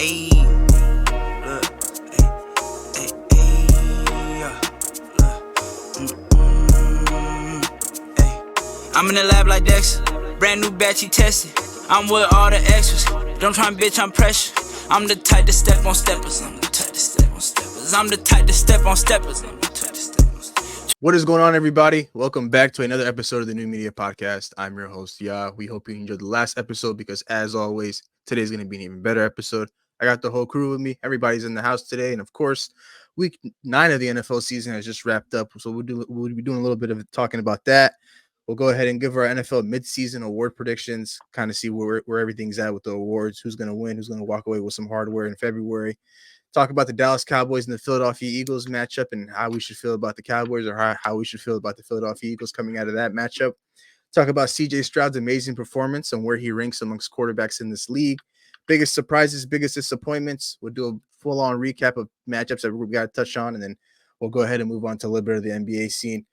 Ayy, look, ayy. I'm in the lab like Dexter, brand new batch he tested. I'm with all the extras, don't try and bitch, I'm pressure. I'm the type to step on steppers, I'm the type to step on steppers. I'm the type to step on steppers, I'm the type to step on steppers. What is going on, everybody? Welcome back to another episode of the New Media Podcast. I'm your host, Ya. We hope you enjoyed the last episode because, as always, today's going to be an even better episode. I got the whole crew with me. Everybody's in the house today. And, of course, week 9 of the NFL season has just wrapped up. So we'll be doing a little bit of talking about that. We'll go ahead and give our NFL Midseason Award predictions, kind of see where everything's at with the awards, who's going to win, who's going to walk away with some hardware in February. Talk about the Dallas Cowboys and the Philadelphia Eagles matchup and how we should feel about the Cowboys or how we should feel about the Philadelphia Eagles coming out of that matchup. Talk about C.J. Stroud's amazing performance and where he ranks amongst quarterbacks in this league. Biggest surprises, biggest disappointments. We'll do a full-on recap of matchups that we got to touch on, and then we'll go ahead and move on to a little bit of the NBA scene.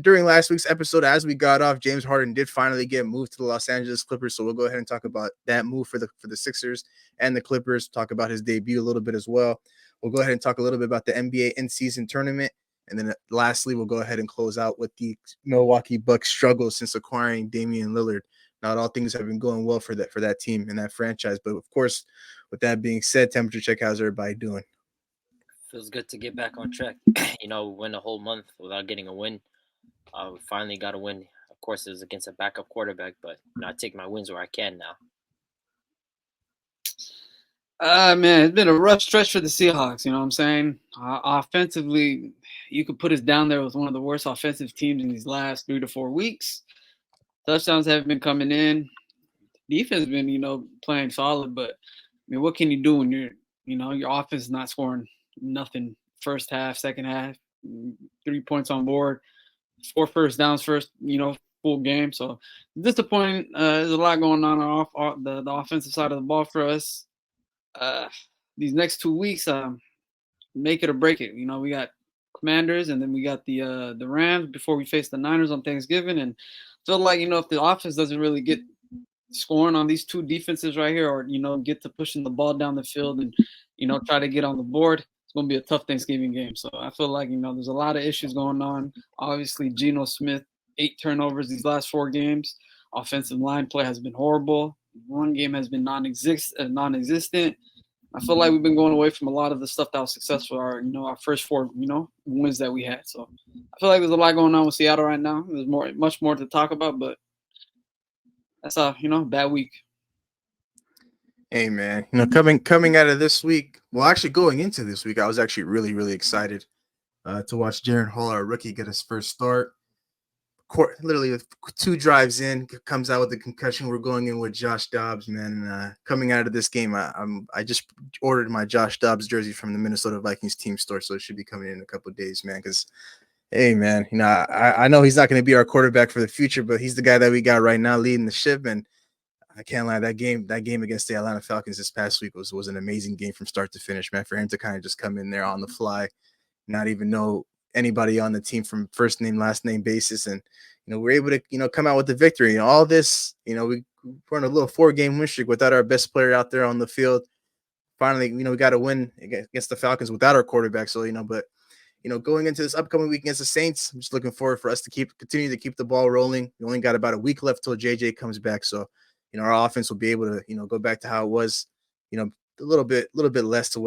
During last week's episode, as we got off, James Harden did finally get moved to the Los Angeles Clippers. So we'll go ahead and talk about that move for the Sixers and the Clippers. Talk about his debut a little bit as well. We'll go ahead and talk a little bit about the NBA in-season tournament. And then lastly, we'll go ahead and close out with the Milwaukee Bucks struggle since acquiring Damian Lillard. Not all things have been going well for that team and that franchise. But of course, with that being said, temperature check, how's everybody doing? Feels good to get back on track. Win a whole month without getting a win. We finally got a win. Of course, it was against a backup quarterback, but I take my wins where I can now. Man, it's been a rough stretch for the Seahawks. You know what I'm saying? Offensively, you could put us down there with one of the worst offensive teams in these last 3 to 4 weeks. Touchdowns haven't been coming in. Defense has been, playing solid, but I mean, what can you do when your offense is not scoring nothing first half, second half, 3 points on board, 4 first downs full game. So disappointing. There's a lot going on the offensive side of the ball for us. These next 2 weeks, make it or break it. We got Commanders, and then we got the Rams before we face the Niners on Thanksgiving. And I feel like if the offense doesn't really get scoring on these two defenses right here, or get to pushing the ball down the field and try to get on the board, it's going to be a tough Thanksgiving game. So I feel like there's a lot of issues going on. Obviously, Geno Smith, 8 turnovers these last 4 games. Offensive line play has been horrible. Run game has been non-existent. I feel like we've been going away from a lot of the stuff that was successful. Our first 4 wins that we had. So I feel like there's a lot going on with Seattle right now. There's much more to talk about, but that's a bad week. Hey man, coming out of this week, well, actually going into this week, I was actually really, really excited to watch Jaren Hall, our rookie, get his first start. Literally with 2 drives in, comes out with the concussion. We're going in with Josh Dobbs, man. And coming out of this game, I just ordered my Josh Dobbs jersey from the Minnesota Vikings team store, so it should be coming in a couple of days, man. Because hey, man, I know he's not going to be our quarterback for the future, but he's the guy that we got right now leading the ship. And I can't lie, that game against the Atlanta Falcons this past week was an amazing game from start to finish, man. For him to kind of just come in there on the fly, not even know anybody on the team from first name, last name basis, and we're able to come out with the victory. And all this, we're on a little 4-game win streak without our best player out there on the field. Finally, we got to win against the Falcons without our quarterback. So but going into this upcoming week against the Saints, I'm just looking forward for us to continue to keep the ball rolling. We only got about a week left till JJ comes back, so our offense will be able to go back to how it was, a little bit less than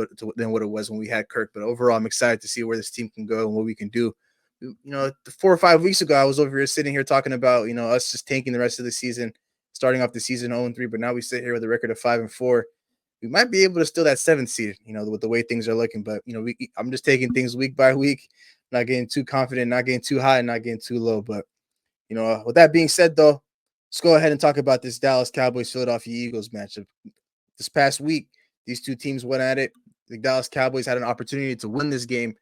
what it was when we had Kirk. But overall, I'm excited to see where this team can go and what we can do. 4 or 5 weeks ago, I was over here sitting here talking about us just tanking the rest of the season, starting off the season 0-3. But now we sit here with a record of 5-4. We might be able to steal that 7th seed, with the way things are looking. But I'm just taking things week by week, not getting too confident, not getting too high, and not getting too low. But with that being said, though, let's go ahead and talk about this Dallas Cowboys Philadelphia Eagles matchup. This past week, these two teams went at it. The Dallas Cowboys had an opportunity to win this game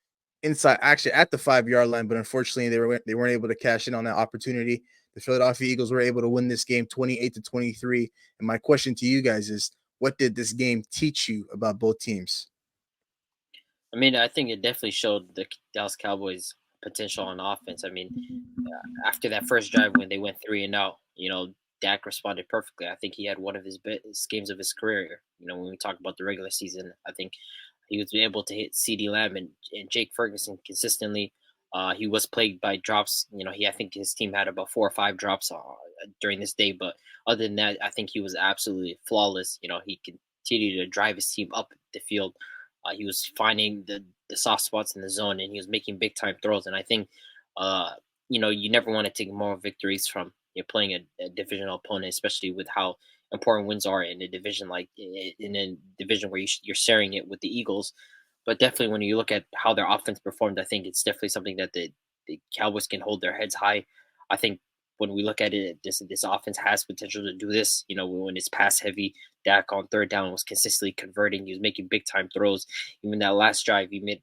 inside, actually at the 5-yard line, but unfortunately they weren't able to cash in on that opportunity. The Philadelphia Eagles were able to win this game 28-23. And my question to you guys is, what did this game teach you about both teams? I mean, I think it definitely showed the Dallas Cowboys potential on offense. I mean, after that first drive when they went 3-0, Dak responded perfectly. I think he had one of his best games of his career. When we talk about the regular season, I think he was able to hit CeeDee Lamb and Jake Ferguson consistently. He was plagued by drops. I think his team had about 4 or 5 drops during this day, but other than that, I think he was absolutely flawless. He continued to drive his team up the field. He was finding the soft spots in the zone, and he was making big time throws. And I think, uh, you never want to take more victories from playing a divisional opponent, especially with how important wins are in a division in a division where you're sharing it with the Eagles. But definitely, when you look at how their offense performed, I think it's definitely something that the Cowboys can hold their heads high. I think when we look at it, this offense has potential to do this. When it's pass heavy, Dak on third down was consistently converting. He was making big time throws. Even that last drive, he made.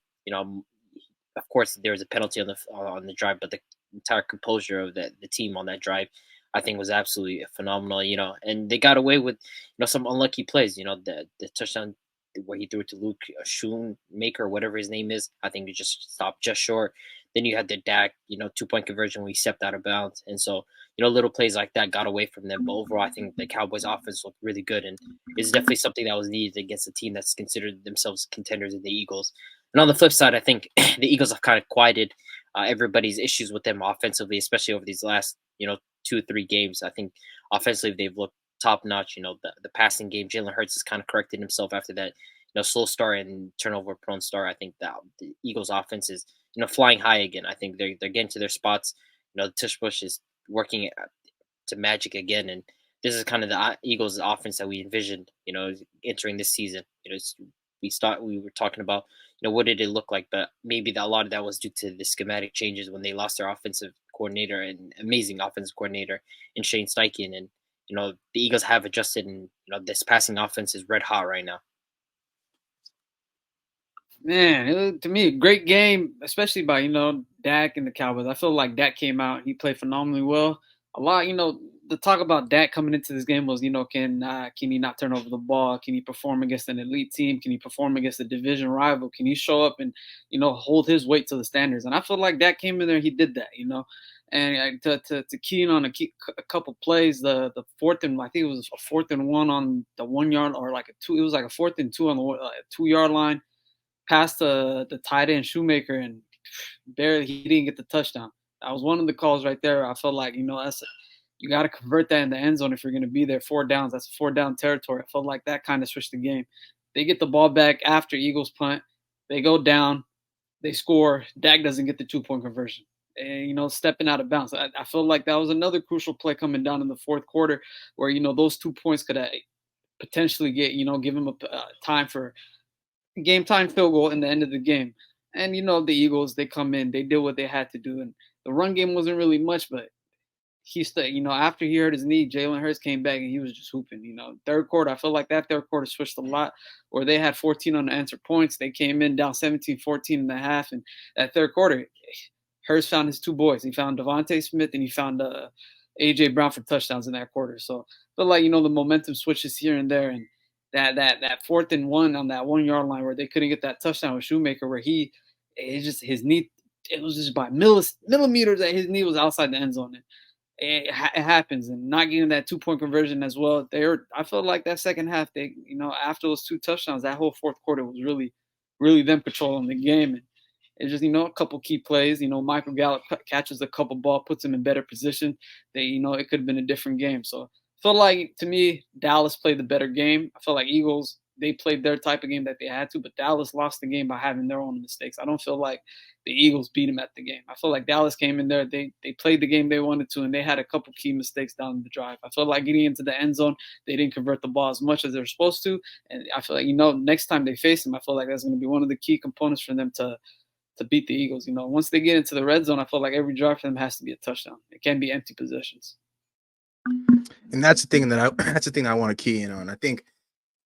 Of course, there was a penalty on the drive, but the entire composure of the team on that drive, I think, was absolutely phenomenal. And they got away with some unlucky plays. The touchdown where he threw it to Luke Shoemaker, whatever his name is. I think he just stopped just short. Then you had the Dak, 2-point conversion where he stepped out of bounds. And so, little plays like that got away from them. But overall, I think the Cowboys offense looked really good. And it's definitely something that was needed against a team that's considered themselves contenders in the Eagles. And on the flip side, I think the Eagles have kind of quieted everybody's issues with them offensively, especially over these last, 2 or 3 games. I think offensively they've looked top notch. The passing game, Jalen Hurts has kind of corrected himself after that, slow start and turnover prone start. I think that the Eagles offense is, flying high again. I think they're getting to their spots. The tush push is working to magic again. And this is kind of the Eagles offense that we envisioned, entering this season. We were talking about, what did it look like? But maybe a lot of that was due to the schematic changes when they lost their offensive coordinator and amazing offensive coordinator in Shane Steichen. And, the Eagles have adjusted, and, this passing offense is red hot right now. Man, it was, to me, a great game, especially by, Dak and the Cowboys. I feel like Dak came out. He played phenomenally well. A lot, the talk about Dak coming into this game was, can he not turn over the ball? Can he perform against an elite team? Can he perform against a division rival? Can he show up and, hold his weight to the standards? And I feel like Dak came in there, he did that, And to key in on a couple plays, the fourth and I think it was a 4th and 1 on the 1 yard, or like a 2. It was like a 4th and 2 on the 2-yard line, past the tight end Shoemaker, and barely he didn't get the touchdown. That was one of the calls right there. I felt like you got to convert that in the end zone if you're going to be there. 4 downs, that's 4 down territory. I felt like that kind of switched the game. They get the ball back after Eagles punt. They go down. They score. Dak doesn't get the 2-point conversion. And, stepping out of bounds. I feel like that was another crucial play coming down in the fourth quarter where, those 2 points could potentially give him a time for game time field goal in the end of the game. And, the Eagles, they come in, they did what they had to do. And the run game wasn't really much, but he still, after he hurt his knee, Jalen Hurts came back and he was just hooping. Third quarter, I feel like that third quarter switched a lot where they had 14 unanswered points. They came in down 17-14 in the half. And that third quarter, Hurts found his 2 boys. He found Devontae Smith and he found A.J. Brown for touchdowns in that quarter. So I feel like, the momentum switches here and there. And that 4th and 1 on that 1-yard line where they couldn't get that touchdown with Shoemaker, where his knee, it was just by millimeters that his knee was outside the end zone. And it happens, and not getting that 2-point conversion as well. I felt like that second half, they, after those 2 touchdowns, that whole fourth quarter was really, really them controlling the game. And it's just, a couple key plays. Michael Gallup catches a couple ball, puts him in better position. It could have been a different game. So I feel like, to me, Dallas played the better game. I feel like Eagles, they played their type of game that they had to, but Dallas lost the game by having their own mistakes. I don't feel like the Eagles beat them at the game. I feel like Dallas came in there, they played the game they wanted to, and they had a couple key mistakes down the drive. I feel like getting into the end zone, they didn't convert the ball as much as they're supposed to, and I feel like, next time they face them, I feel like that's going to be one of the key components for them to beat the Eagles. Once they get into the red zone, I feel like every drive for them has to be a touchdown. It can't be empty possessions. And that's the thing that I want to key in on. I think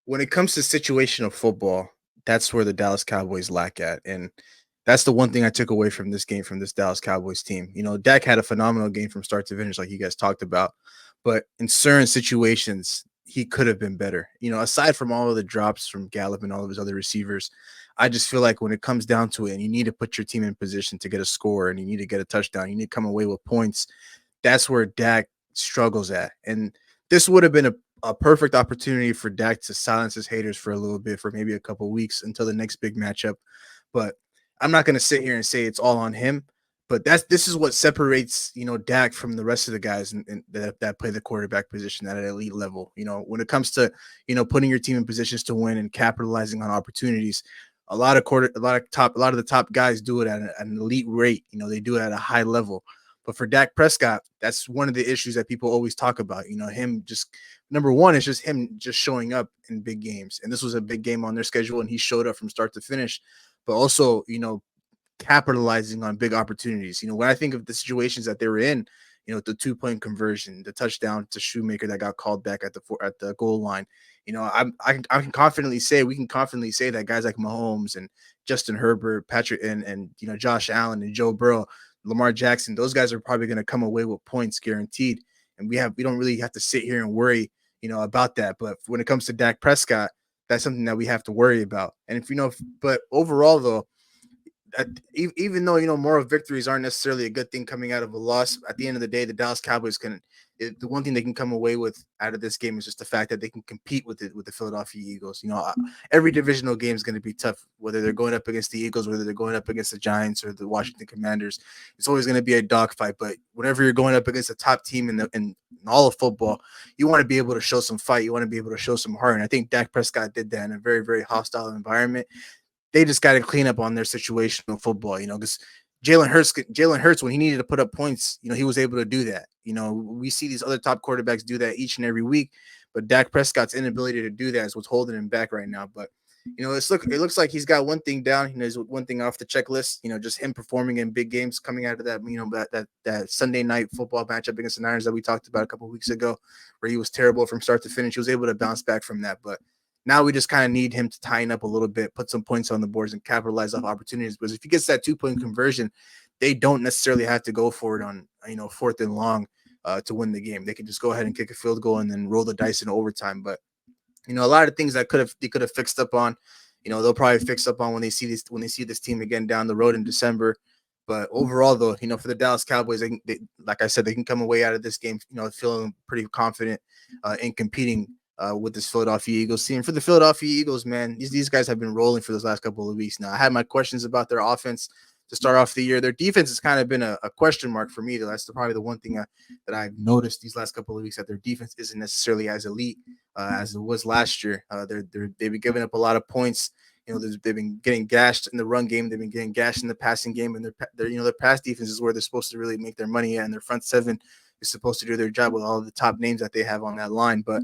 when it comes to situational football, that's where the Dallas Cowboys lack at. And that's the one thing I took away from this game, from this Dallas Cowboys team. Dak had a phenomenal game from start to finish, like you guys talked about. But in certain situations, he could have been better. Aside from all of the drops from Gallup and all of his other receivers, I just feel like when it comes down to it, and you need to put your team in position to get a score, and you need to get a touchdown, you need to come away with points, that's where Dak struggles at. And this would have been a perfect opportunity for Dak to silence his haters for a little bit, for maybe a couple weeks until the next big matchup. But I'm not going to sit here and say it's all on him. But this is what separates, Dak from the rest of the guys that play the quarterback position at an elite level. When it comes to, putting your team in positions to win and capitalizing on opportunities, a lot of the top guys do it at an elite rate. They do it at a high level. But for Dak Prescott, that's one of the issues that people always talk about. Him just, number one, is just him just showing up in big games. And this was a big game on their schedule, and he showed up from start to finish. But also, capitalizing on big opportunities. When I think of the situations that they were in, the 2-point conversion, the touchdown to Shoemaker that got called back at the goal line. I can confidently say, we can confidently say that guys like Mahomes and Justin Herbert, Patrick and Josh Allen and Joe Burrow, Lamar Jackson, those guys are probably going to come away with points guaranteed. And we don't really have to sit here and worry, about that. But when it comes to Dak Prescott, that's something that we have to worry about. And but overall though, even though moral victories aren't necessarily a good thing coming out of a loss, at the end of the day, the Dallas Cowboys the one thing they can come away with out of this game is just the fact that they can compete with the Philadelphia Eagles. Every divisional game is going to be tough, whether they're going up against the Eagles, whether they're going up against the Giants or the Washington Commanders. It's always going to be a dogfight. But whenever you're going up against a top team in all of football, you want to be able to show some fight. You want to be able to show some heart. And I think Dak Prescott did that in a very, very hostile environment. They just got to clean up on their situational football, because Jalen Hurts, when he needed to put up points, he was able to do that. We see these other top quarterbacks do that each and every week, but Dak Prescott's inability to do that is what's holding him back right now. But, it looks like he's got one thing down. There's one thing off the checklist, just him performing in big games coming out of that, that Sunday night football matchup against the Niners that we talked about a couple of weeks ago, where he was terrible from start to finish. He was able to bounce back from that. But now we just kind of need him to tighten up a little bit, put some points on the boards and capitalize off opportunities. Because if he gets that 2-point conversion, they don't necessarily have to go for it on, 4th and long to win the game. They can just go ahead and kick a field goal and then roll the dice in overtime. But, a lot of things that they could have fixed up on, they'll probably fix up on when they see this team again down the road in December. But overall, though, for the Dallas Cowboys, like I said, they can come away out of this game, feeling pretty confident in competing with this Philadelphia Eagles team. For the Philadelphia Eagles, man, these guys have been rolling for those last couple of weeks now. I had my questions about their offense to start off the year. Their defense has kind of been a question mark for me. That's probably the one thing that I've noticed these last couple of weeks, that their defense isn't necessarily as elite as it was last year. They've been giving up a lot of points. They've been getting gashed in the run game. They've been getting gashed in the passing game, and their pass defense is where they're supposed to really make their money at, and their front seven is supposed to do their job with all of the top names that they have on that line. But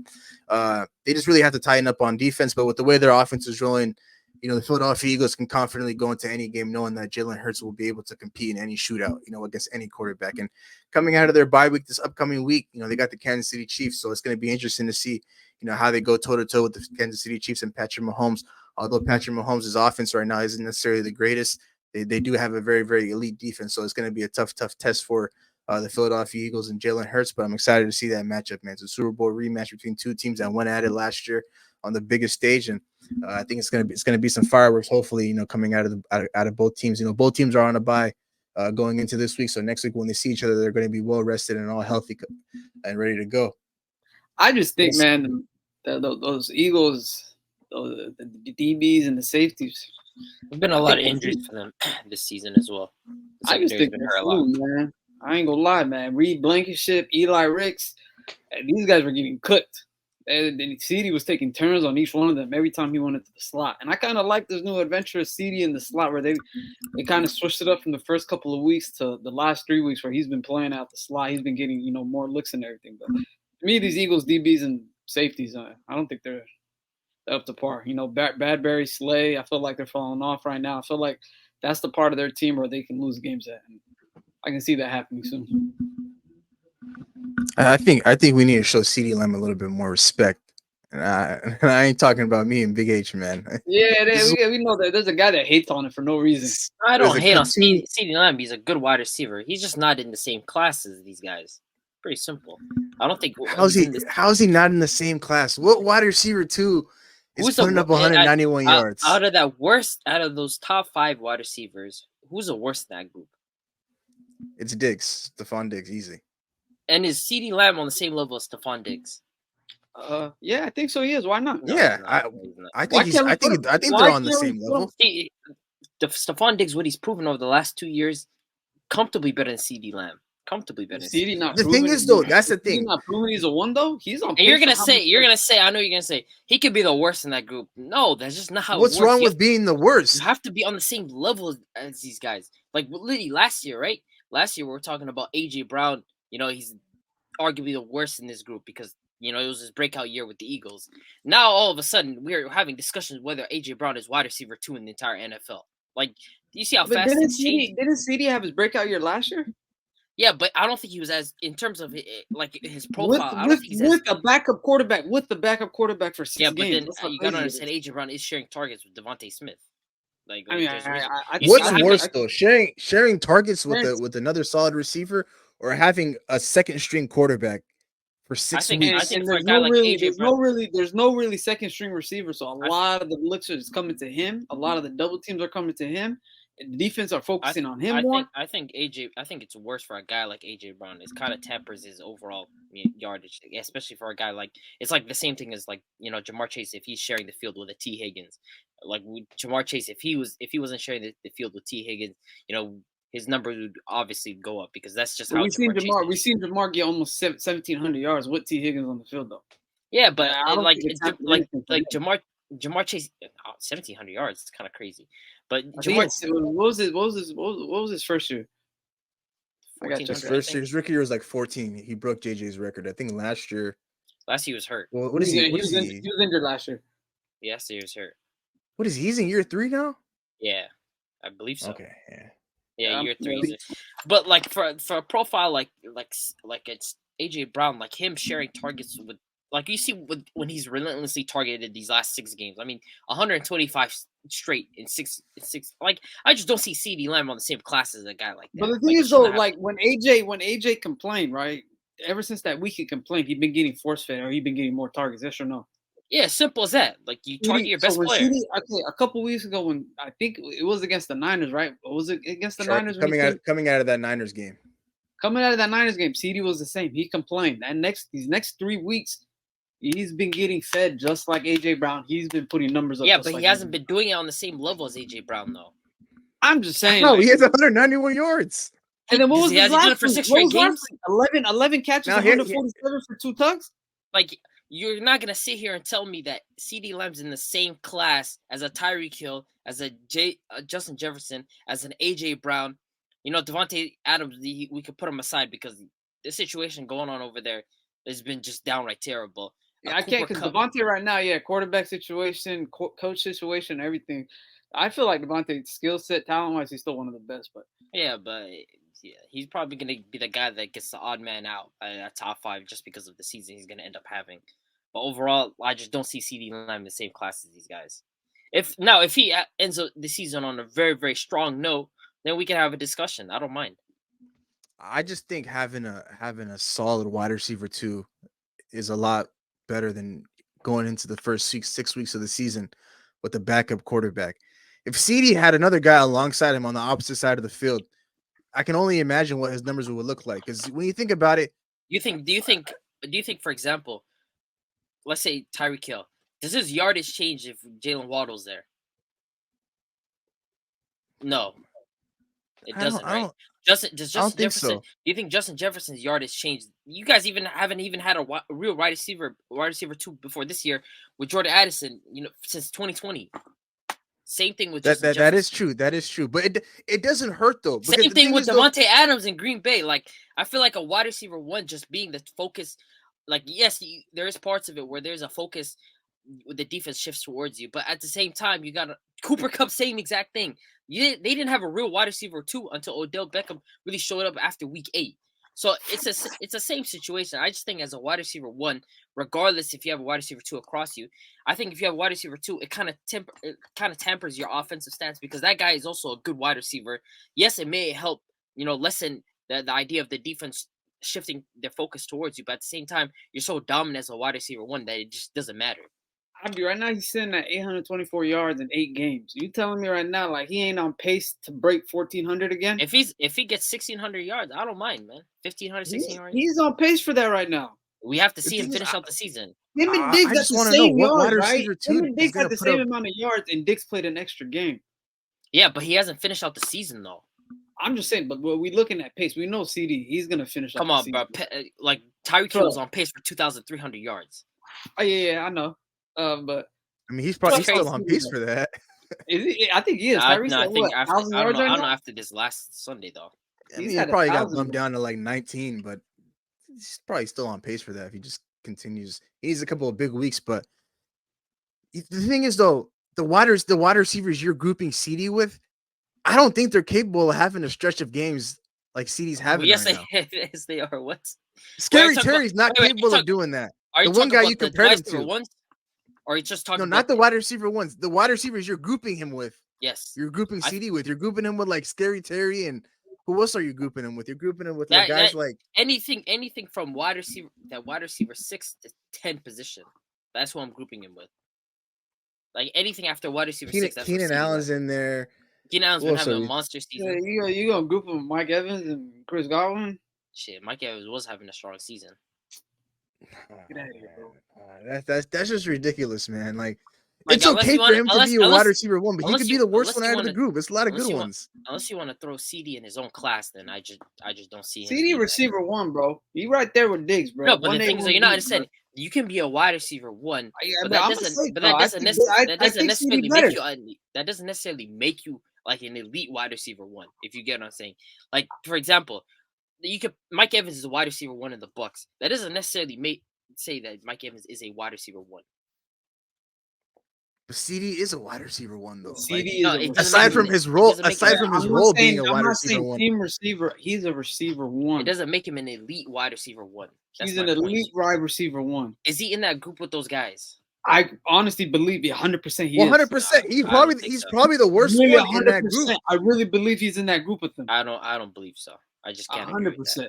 they just really have to tighten up on defense. But with the way their offense is rolling, the Philadelphia Eagles can confidently go into any game knowing that Jalen Hurts will be able to compete in any shootout, against any quarterback. And coming out of their bye week this upcoming week, they got the Kansas City Chiefs. So it's going to be interesting to see, how they go toe-to-toe with the Kansas City Chiefs and Patrick Mahomes. Although Patrick Mahomes' offense right now isn't necessarily the greatest, they do have a very, very elite defense. So it's going to be a tough test for the Philadelphia Eagles and Jalen Hurts. But I'm excited to see that matchup, man. It's a Super Bowl rematch between two teams that went at it last year on the biggest stage, and I think it's gonna be some fireworks. Hopefully, coming out of both teams. Both teams are on a bye going into this week, so next week when they see each other, they're going to be well rested and all healthy and ready to go. I just think, man, those Eagles, the DBs and the safeties. There's been a lot of injuries for them this season as well. I just think they're hurt a lot, man. I ain't gonna lie, man. Reed Blankenship, Eli Ricks, these guys were getting cooked. And CD was taking turns on each one of them every time he went into the slot. And I kind of like this new adventure of CD in the slot, where they kind of switched it up from the first couple of weeks to the last 3 weeks, where he's been playing out the slot. He's been getting, more looks and everything. But to me, these Eagles DBs and safeties, I don't think they're up to par. Badberry, Slay, I feel like they're falling off right now. I feel like that's the part of their team where they can lose games at. And I can see that happening soon. I think we need to show CeeDee Lamb a little bit more respect. And I ain't talking about me and Big H, man. Yeah, we know that there's a guy that hates on it for no reason. I don't hate on CeeDee Lamb. He's a good wide receiver. He's just not in the same class as these guys. Pretty simple. I don't think. How's he not in the same class? What wide receiver too is putting up 191 yards? Out of those top 5 wide receivers, who's the worst in that group? It's Diggs, Stephon Diggs, easy. And is CeeDee Lamb on the same level as Stephon Diggs? Yeah, I think so. He is. Why not? No, Yeah, he's not. No, he's not. I Why think can't we put him? I think Why they're on the can't we same put him- level. The Stephon Diggs, what he's proven over the last 2 years, comfortably better than CeeDee Lamb. Comfortably better. CeeDee not The proven thing is, he's though, not- that's the CeeDee thing. not proven he's a one though. He's on. And you're pace gonna for say, how I know you're gonna say he could be the worst in that group. No, that's just not how What's it works. wrong You with being the worst? have to be on the same level as these guys. Like literally last year, right? Last year we were talking about AJ Brown. You know, he's arguably the worst in this group because it was his breakout year with the Eagles. Now all of a sudden we're having discussions whether AJ Brown is wide receiver 2 in the entire NFL. Like, do you see how But fast it's changed? didn't CeeDee have his breakout year last year? Yeah, but I don't think he was as in terms of like his profile. I don't think he's with a backup quarterback, with the backup quarterback for 6 yeah, but games. then you gotta understand AJ Brown is sharing targets with Devontae Smith. Like I mean, there's a reason. I What's I worse think- though, sharing targets with Yes. with another solid receiver, or having a second string quarterback for 6 think- weeks? I think and for a there's guy no like really, AJ Brown, there's no really second string receiver. So a I lot of the looks is coming to him. A lot of the double teams are coming to him. And the defense are focusing on him more. I think it's worse for a guy like AJ Brown. It kind of tempers his overall yardage, especially for a guy like it's like the same thing as like Jamar Chase if he's sharing the field with a T Higgins. Like Jamar Chase, if he wasn't sharing the field with T Higgins, his numbers would obviously go up because that's just how We've seen Jamar. We've seen Jamar get almost 1,700 yards with T Higgins on the field though. Yeah, but I don't like think it's happening anything for him. Jamar Chase, 1,700 yards. It's kind of crazy. But I think what was his first year? I got His 1,400, first year, his rookie year was like 14. He broke JJ's record. I think last year. Last year was hurt. Well, what is he? He was injured last year. Last year was hurt. What is he? He's in year 3 now. Yeah, I believe so. Okay, yeah. Yeah, year 3. Yeah. But like for a profile like it's AJ Brown, like him sharing targets with like you see when he's relentlessly targeted these last 6 games. I mean, 125 straight in six. Like I just don't see CeeDee Lamb on the same class as a guy like that. But the thing is though, like when AJ complained, right? Ever since that week he complained, he's been getting force fed or he's been getting more targets. Yes or no? Yeah, simple as that. Like you target your best player. A couple weeks ago, when I think it was against the Niners, right? Was it against the Niners? Coming out of that Niners game. Coming out of that Niners game, CeeDee was the same. He complained. And these next 3 weeks, he's been getting fed just like AJ Brown. He's been putting numbers up. Yeah, but he hasn't been doing it on the same level as AJ Brown, though. I'm just saying. No, he has 191 yards. And then what was his last for 6 week? straight games? 11 catches, 147 for 2 tugs. Like you're not gonna sit here and tell me that CeeDee Lamb's in the same class as a Tyreek Hill, as a Justin Jefferson, as an AJ Brown. Devontae Adams, we could put him aside because the situation going on over there has been just downright terrible. I can't because Devontae right now, quarterback situation, coach situation, everything. I feel like Devontae's skill set, talent-wise, he's still one of the best. But he's probably going to be the guy that gets the odd man out at top 5 just because of the season he's going to end up having. But overall, I just don't see CeeDee Lamb in the same class as these guys. If he ends up the season on a very, very strong note, then we can have a discussion. I don't mind. I just think having a solid wide receiver 2 is a lot better than going into the first 6 weeks of the season with a backup quarterback. If CeeDee had another guy alongside him on the opposite side of the field, I can only imagine what his numbers would look like. Because when you think about it, do you think, for example, let's say Tyreek Hill, does his yardage change if Jalen Waddle's there? No, it doesn't, right? Justin Jefferson. So. Do you think Justin Jefferson's yardage changed? You guys haven't had a real wide receiver 2 before this year with Jordan Addison. Since 2020. Same thing with Justin that is true. That is true. But it doesn't hurt though. Same thing with Devontae Adams in Green Bay. Like I feel like a wide receiver 1 just being the focus. Like yes, there is parts of it where there's a focus with the defense shifts towards you, but at the same time, you got Cooper Kupp same exact thing. They didn't have a real wide receiver 2 until Odell Beckham really showed up after week 8. So it's the same situation. I just think as a wide receiver 1, regardless if you have a wide receiver 2 across you, I think if you have a wide receiver 2, it kind of tempers your offensive stance because that guy is also a good wide receiver. Yes, it may help lessen the idea of the defense shifting their focus towards you, but at the same time, you're so dominant as a wide receiver 1 that it just doesn't matter. I'll be right now. He's sitting at 824 yards in 8 games. You telling me right now, like he ain't on pace to break 1,400 again? If he gets 1,600 yards, I don't mind, man. 1,500, 1,600 yards. He's on pace for that right now. We have to The see him thing is, finish out the season. Him and Diggs I got just the want to know same what wide yards, right? receiver Him two and is Diggs going had to the put same up. amount of yards, and Diggs played an extra game. Yeah, but he hasn't finished out the season though. I'm just saying, but we're looking at pace. We know CD. He's gonna finish. Come out on, the bro. season. Like Tyreek Hill was on pace for 2,300 yards. Oh yeah, I know. But I mean, he's That's still on crazy. pace for that. is he? I think he is. I Tyreek's at think what, after 1,000 I don't yards know. right I don't know now? after this last Sunday though. I mean, He's he had probably got 1,000. bumped down to like 19, but he's probably still on pace for that if he just continues. He needs a couple of big weeks, but the thing is, though, the wide receivers you're grouping CD with, I don't think they're capable of having a stretch of games like CD's having Yes, right now. yes, they are. What? Scary Terry's not wait, capable of doing that. Are The you one talking guy about you the compared wide him receiver to. ones? Or are you just talking No, about not the wide receiver ones. The wide receivers you're grouping him with. Yes. You're grouping CD with. You're grouping him with like Scary Terry, and who else are you grouping him with? You're grouping him with like guys like anything from wide receiver 6 to 10 position. That's who I'm grouping him with. Like anything after wide receiver 6. That's Keenan Allen's in there. Keenan Allen's been having a monster season. Yeah, you gonna group him with Mike Evans and Chris Godwin? Shit, Mike Evans was having a strong season. Get out of here, bro. That's just ridiculous, man. Like Like, it's okay for him to be a wide receiver one, but he could be the worst one out of the group. It's a lot of good ones. Unless you want to throw CD in his own class, then I just don't see him. CD receiver one, bro. You right there with Diggs, bro. No, but the thing is, you're not understanding. You can be a wide receiver one, but that doesn't necessarily make you like an elite wide receiver one. If you get what I'm saying, like for example, Mike Evans is a wide receiver one in the Bucs. That doesn't necessarily say that Mike Evans is a wide receiver one. But CD is a wide receiver one though. CD aside from his role being a wide receiver one. Team receiver, he's a receiver one. It doesn't make him an elite wide receiver one. He's an elite wide receiver one. Is he in that group with those guys? I honestly believe 100% he 100%. He's probably the worst one in that group. I really believe he's in that group with them. I don't believe so. I just can't. 100%.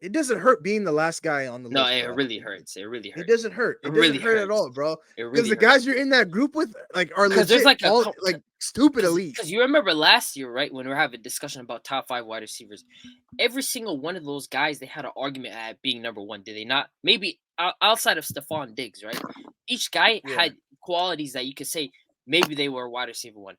It doesn't hurt being the last guy on the list. No, it really hurts. It really hurts. It doesn't hurt. It doesn't hurt at all, bro. Because the guys you're in that group with are legit, there's like stupid elite. Because you remember last year, right, when we were having a discussion about top 5 wide receivers, every single one of those guys, they had an argument at being number one. Did they not? Maybe outside of Stephon Diggs, right? Each guy had qualities that you could say maybe they were a wide receiver one.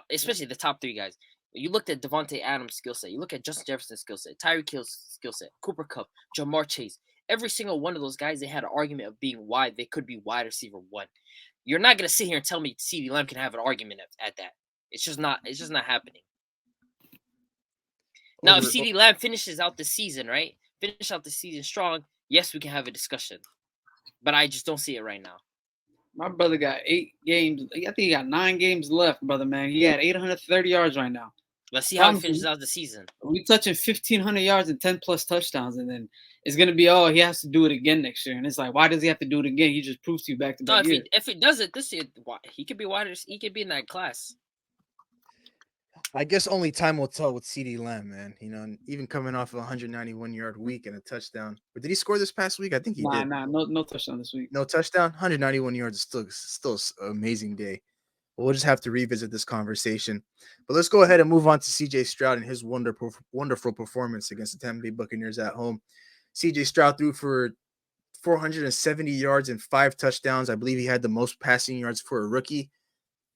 Especially the top 3 guys. You looked at Devontae Adams' skill set. You look at Justin Jefferson's skill set, Tyreek Hill's skill set, Cooper Kupp, Jamar Chase. Every single one of those guys, they had an argument of being wide. They could be wide receiver one. You're not gonna sit here and tell me CeeDee Lamb can have an argument at that. It's just not happening. Now, if CeeDee Lamb finishes out the season, right? Finish out the season strong, yes, we can have a discussion. But I just don't see it right now. My brother got 8 games. I think he got 9 games left, brother, man. He had 830 yards right now. Let's see how he finishes out the season. We touching 1,500 yards and 10-plus touchdowns, and then it's going to be, he has to do it again next year. And it's like, why does he have to do it again? He just proves to you back to back. No, if he does it this year, he could be wider. He could be in that class. I guess only time will tell with CeeDee Lamb, man. You know, even coming off a 191-yard week and a touchdown. But did he score this past week? I think he did. No touchdown this week. No touchdown? 191 yards is still an amazing day. We'll just have to revisit this conversation. But let's go ahead and move on to C.J. Stroud and his wonderful performance against the Tampa Bay Buccaneers at home. C.J. Stroud threw for 470 yards and 5 touchdowns. I believe he had the most passing yards for a rookie.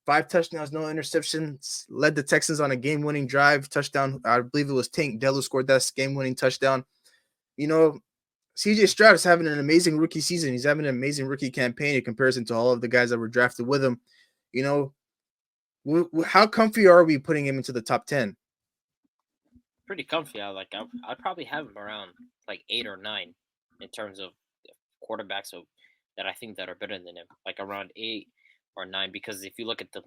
5 touchdowns, no interceptions. Led the Texans on a game-winning drive touchdown. I believe it was Tank Dell who scored that game-winning touchdown. You know, C.J. Stroud is having an amazing rookie season. He's having an amazing rookie campaign in comparison to all of the guys that were drafted with him. You know, how comfy are we putting him into the top 10? Pretty comfy. I'd probably have him around like 8 or 9 in terms of quarterbacks that I think that are better than him, like around 8 or 9. Because if you look at the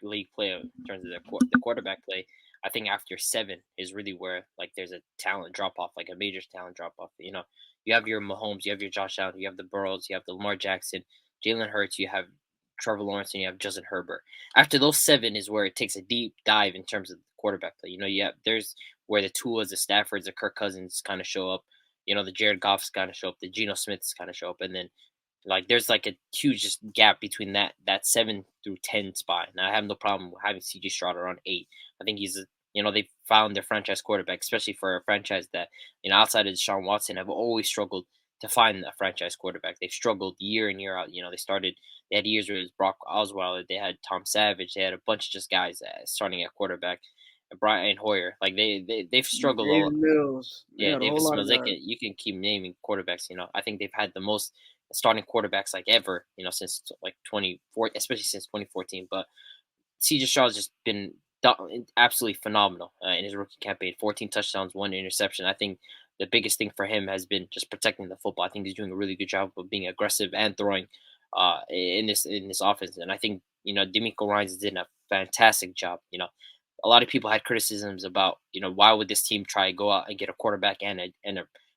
league play in terms of the quarterback play, I think after 7 is really where like there's a talent drop off, like a major talent drop off. You know, you have your Mahomes, you have your Josh Allen, you have the Burrows, you have the Lamar Jackson, Jalen Hurts, you have Trevor Lawrence, and you have Justin Herbert. After those 7 is where it takes a deep dive in terms of the quarterback play. You know, there's where the Tuas, the Staffords, the Kirk Cousins kind of show up. You know, the Jared Goffs kind of show up, the Geno Smiths kind of show up, and then Like there's like a huge just gap between that 7 through 10 spot. And I have no problem with having CJ Stroud around 8. I think he's they found their franchise quarterback, especially for a franchise that outside of Deshaun Watson have always struggled to find a franchise quarterback. They've struggled year in year out. They had years where it was Brock Osweiler, they had Tom Savage, they had a bunch of just guys starting at quarterback. Brian Hoyer, like they've struggled a lot. Davis Mills. Yeah, A whole Davis lot Mills. of guys. You can keep naming quarterbacks. I think they've had the most starting quarterbacks like ever. Since like 2014, especially since 2014. But CJ Stroud's just been absolutely phenomenal in his rookie campaign. 14 touchdowns, 1 interception. I think the biggest thing for him has been just protecting the football. I think he's doing a really good job of being aggressive and throwing in this offense. And I think D'Amico Ryans did a fantastic job. A lot of people had criticisms about why would this team try to go out and get a quarterback and a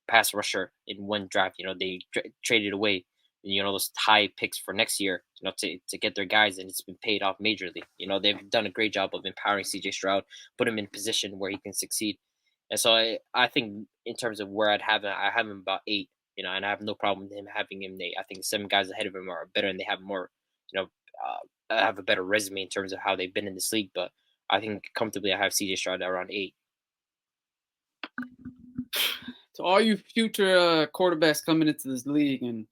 pass rusher in one draft. They traded away those high picks for next year, to get their guys, and it's been paid off majorly. They've done a great job of empowering CJ Stroud, put him in position where he can succeed. And so I think in terms of where I'd have him, I have him about 8, and I have no problem with him having him 8. I think 7 guys ahead of him are better and they have more, have a better resume in terms of how they've been in this league. But I think comfortably I have CJ Stroud around 8. To all you future quarterbacks coming into this league and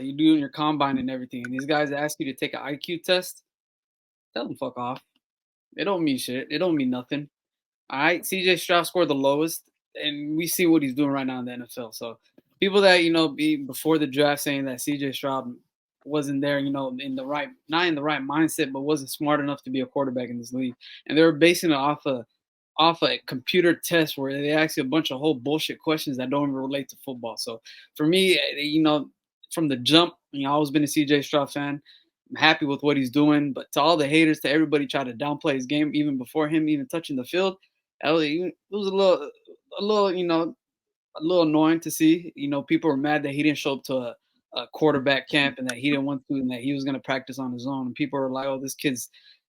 you doing your combine and everything, and these guys ask you to take an IQ test, tell them fuck off. It don't mean shit. It don't mean nothing. All right, CJ Stroud scored the lowest, and we see what he's doing right now in the NFL. So people that be before the draft saying that CJ Stroud wasn't there, not in the right mindset, but wasn't smart enough to be a quarterback in this league, and they were basing it off a computer test where they ask you a bunch of whole bullshit questions that don't even relate to football. So for me, from the jump, I've always been a CJ Stroud fan. I'm happy with what he's doing, but to all the haters, to everybody try to downplay his game even before him even touching the field, it was a little annoying to see. People were mad that he didn't show up to a quarterback camp and that he didn't want to, and that he was going to practice on his own. And people are like, "Oh,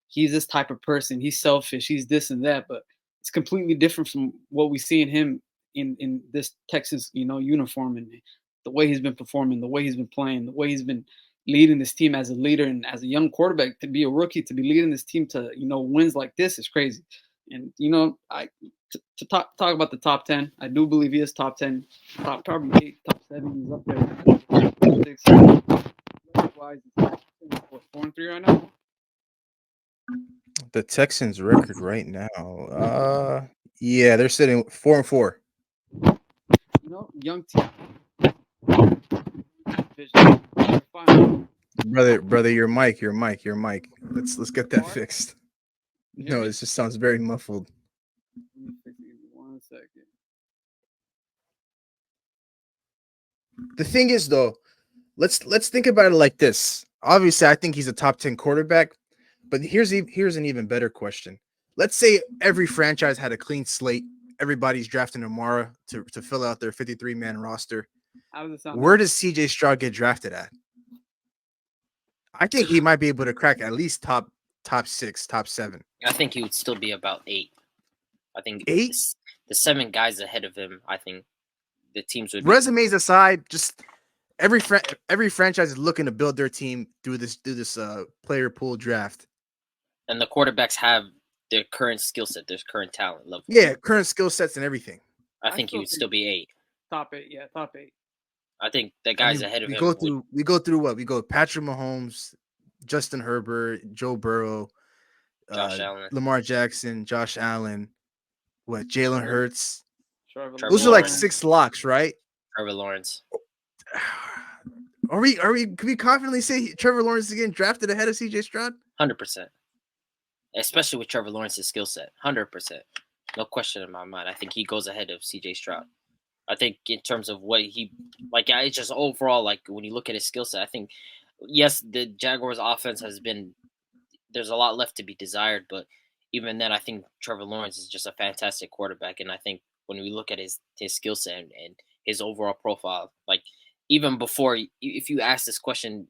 he's this type of person. He's selfish. He's this and that." But it's completely different from what we see in him in this Texas, uniform, and the way he's been performing, the way he's been playing, the way he's been leading this team as a leader and as a young quarterback. To be a rookie, to be leading this team to wins like this is crazy. And to talk about the top 10, I do believe he is top 10, probably 8, top 7. He's up there. 6. Wise, 4-3 right now. The Texans' record right now, yeah, they're sitting 4-4. Young team. Brother, your mic. Let's get that fixed. No, this just sounds very muffled. 1 second. The thing is, though, let's think about it like this. Obviously, I think he's a top 10 quarterback, but here's an even better question. Let's say every franchise had a clean slate. Everybody's drafting Amara to fill out their 53-man roster. How does it sound? Where does CJ Stroud get drafted at? I think he might be able to crack at least top 6, top 7. I think he would still be about 8. I think 8? The 7 guys ahead of him, I think the teams would. Resumes aside, just every franchise is looking to build their team through this player pool draft. And the quarterbacks have their current skill set, their current talent level. Yeah, current skill sets and everything. I think he would still be 8. Top 8, yeah, top 8. I think the guys ahead of him. We go through what? We go Patrick Mahomes, Justin Herbert, Joe Burrow, Josh Allen, Lamar Jackson, Josh Allen, Jalen Hurts. Trevor Those are like 6 locks, right? Trevor Lawrence. Can we confidently say Trevor Lawrence is getting drafted ahead of CJ Stroud? 100%. Especially with Trevor Lawrence's skill set. 100%. No question in my mind. I think he goes ahead of CJ Stroud. I think in terms of what it's just overall, when you look at his skill set, I think, yes, the Jaguars offense there's a lot left to be desired, but even then, I think Trevor Lawrence is just a fantastic quarterback. And I think when we look at his skill set and his overall profile, even before, if you ask this question,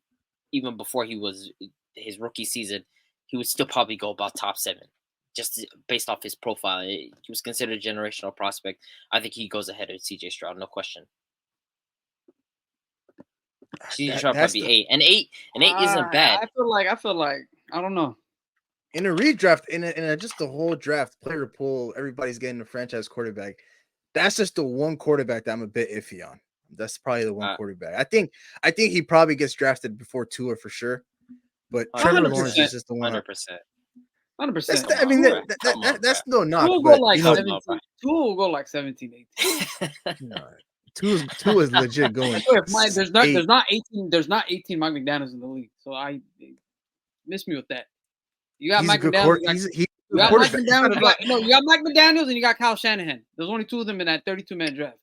even before he was his rookie season, he would still probably go about top 7. Just based off his profile. He was considered a generational prospect. I think he goes ahead of CJ Stroud, no question. CJ Stroud might be 8, and 8 isn't bad. I feel like I don't know. In a redraft, in just the whole draft, player pool, everybody's getting a franchise quarterback. That's just the one quarterback that I'm a bit iffy on. That's probably the one quarterback. I think he probably gets drafted before Tua for sure. But Trevor Lawrence is just the one. 100%. 100%. I mean, that's no knock. Tua But, will go like 17, 18. No, Tua is legit going. There's not 18 Mike McDaniels in the league. So I miss me with that. You got Mike McDaniels. You got Mike McDaniels and you got Kyle Shanahan. There's only 2 of them in that 32-man draft.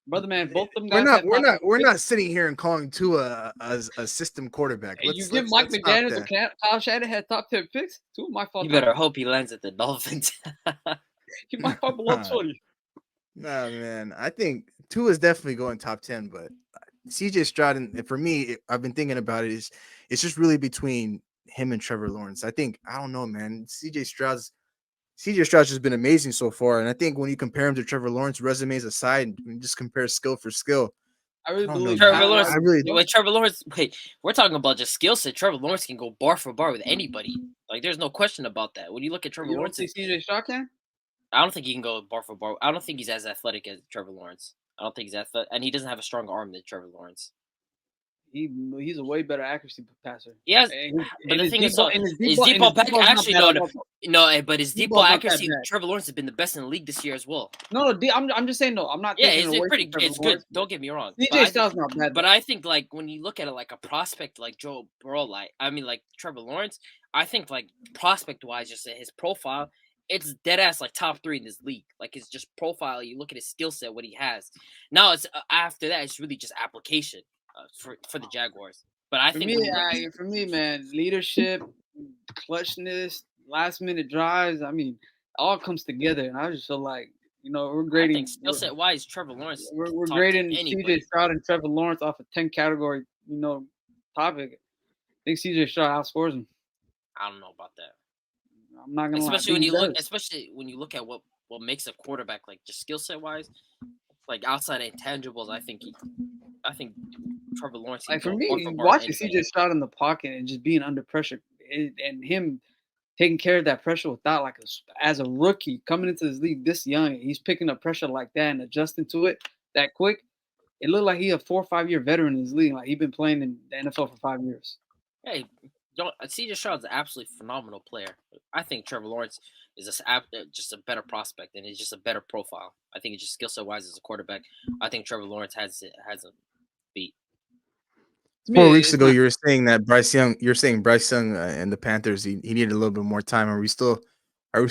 Brother, man, both of them. We're not sitting here and calling Tua a system quarterback. You give Mike McDaniels and Kyle Shanahan top 10 picks. 2 of my fault. You better hope he lands at the Dolphins. He might fall below 20. Nah, man. I think Tua is definitely going top 10, but CJ Stroud, and for me, I've been thinking about it. It's just really between him and Trevor Lawrence. I don't know, man. CJ Stroud's just been amazing so far, and I think when you compare him to Trevor Lawrence, resumes aside, and you just compare skill for skill, I really believe Trevor Lawrence. Trevor Lawrence. Wait, we're talking about just skill set. Trevor Lawrence can go bar for bar with anybody. Like, there's no question about that. When you look at Trevor Lawrence, CJ Stroud can. I don't think he can go bar for bar. I don't think he's as athletic as Trevor Lawrence. I don't think he's athletic, and he doesn't have a stronger arm than Trevor Lawrence. He's a way better accuracy passer. Yes, but the thing is, his deep ball back actually but his deep ball accuracy, Trevor Lawrence has been the best in the league this year as well. No, I'm just saying, no, I'm not. Yeah, it's good. Don't get me wrong. CJ Stroud's not bad. But I think, like, when you look at it like a prospect like Joe Burrow, like Trevor Lawrence, I think, like, prospect wise, just his profile, it's dead ass like top 3 in this league. Like, it's just profile. You look at his skill set, what he has. Now it's after that, it's really just application. For the Jaguars, but I think for me, man, leadership, clutchness, last minute drives. I mean, all comes together, and I just feel like we're grading. I think skill set wise, Trevor Lawrence. We're grading CJ Stroud and Trevor Lawrence off a 10 category, topic. I think CJ Stroud outscores him. I don't know about that. I'm not gonna especially when you look at what makes a quarterback, like, just skill set wise, like outside intangibles. I think Trevor Lawrence. Like, for me, watching CJ Stroud in the pocket and just being under pressure, and him taking care of that pressure without, like, as a rookie coming into this league this young, he's picking up pressure like that and adjusting to it that quick. It looked like he's a 4 or 5 year veteran in this league. Like, he's been playing in the NFL for 5 years. Hey, CJ Stroud's an absolutely phenomenal player. I think Trevor Lawrence is just a better prospect, and he's just a better profile. I think it's just skill set wise as a quarterback. I think Trevor Lawrence has a beat. 4 weeks ago, you were saying that Bryce Young. You're saying Bryce Young and the Panthers. He needed a little bit more time. Are we still like,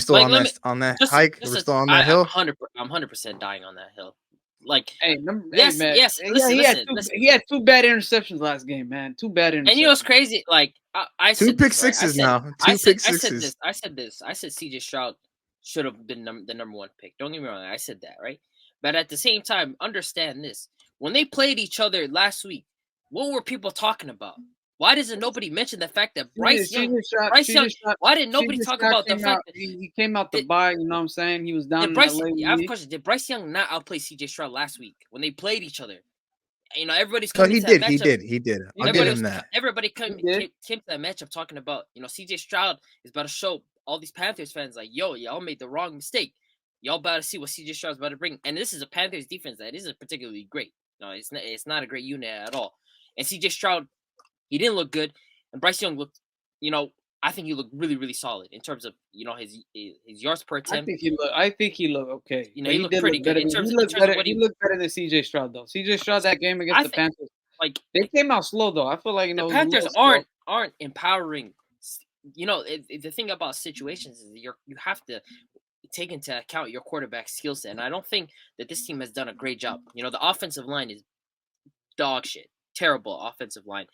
on that hike? We're still on that hill. I'm 100% dying on that hill. Like, yes. He had 2 bad interceptions last game, man. 2 bad interceptions. And you know what's crazy? Like, I 2 pick sixes now. 2 pick sixes. I said CJ Stroud should have been the number 1 pick. Don't get me wrong. I said that, right? But at the same time, understand this: when they played each other last week, what were people talking about? Why doesn't nobody mention the fact that Bryce Young? Why didn't nobody talk about the fact that he came out the bye? You know what I'm saying? He was down. I have a question. Did Bryce Young not outplay CJ Stroud last week when they played each other? Everybody's coming. He did. I'll give him that. Everybody came to that matchup talking about, CJ Stroud is about to show all these Panthers fans, like, yo, y'all made the wrong mistake. Y'all about to see what CJ Stroud's about to bring. And this is a Panthers defense that isn't particularly great. No, it's not a great unit at all. And CJ Stroud, he didn't look good. And Bryce Young looked, I think he looked really, really solid in terms of, his yards per attempt. I think he looked okay. He looked pretty good. He looked better than CJ Stroud, though. CJ Stroud, that game against the Panthers, like, they came out slow, though. I feel like, the Panthers aren't empowering. The thing about situations is you have to take into account your quarterback's skill set. And I don't think that this team has done a great job. The offensive line is dog shit. Terrible offensive line.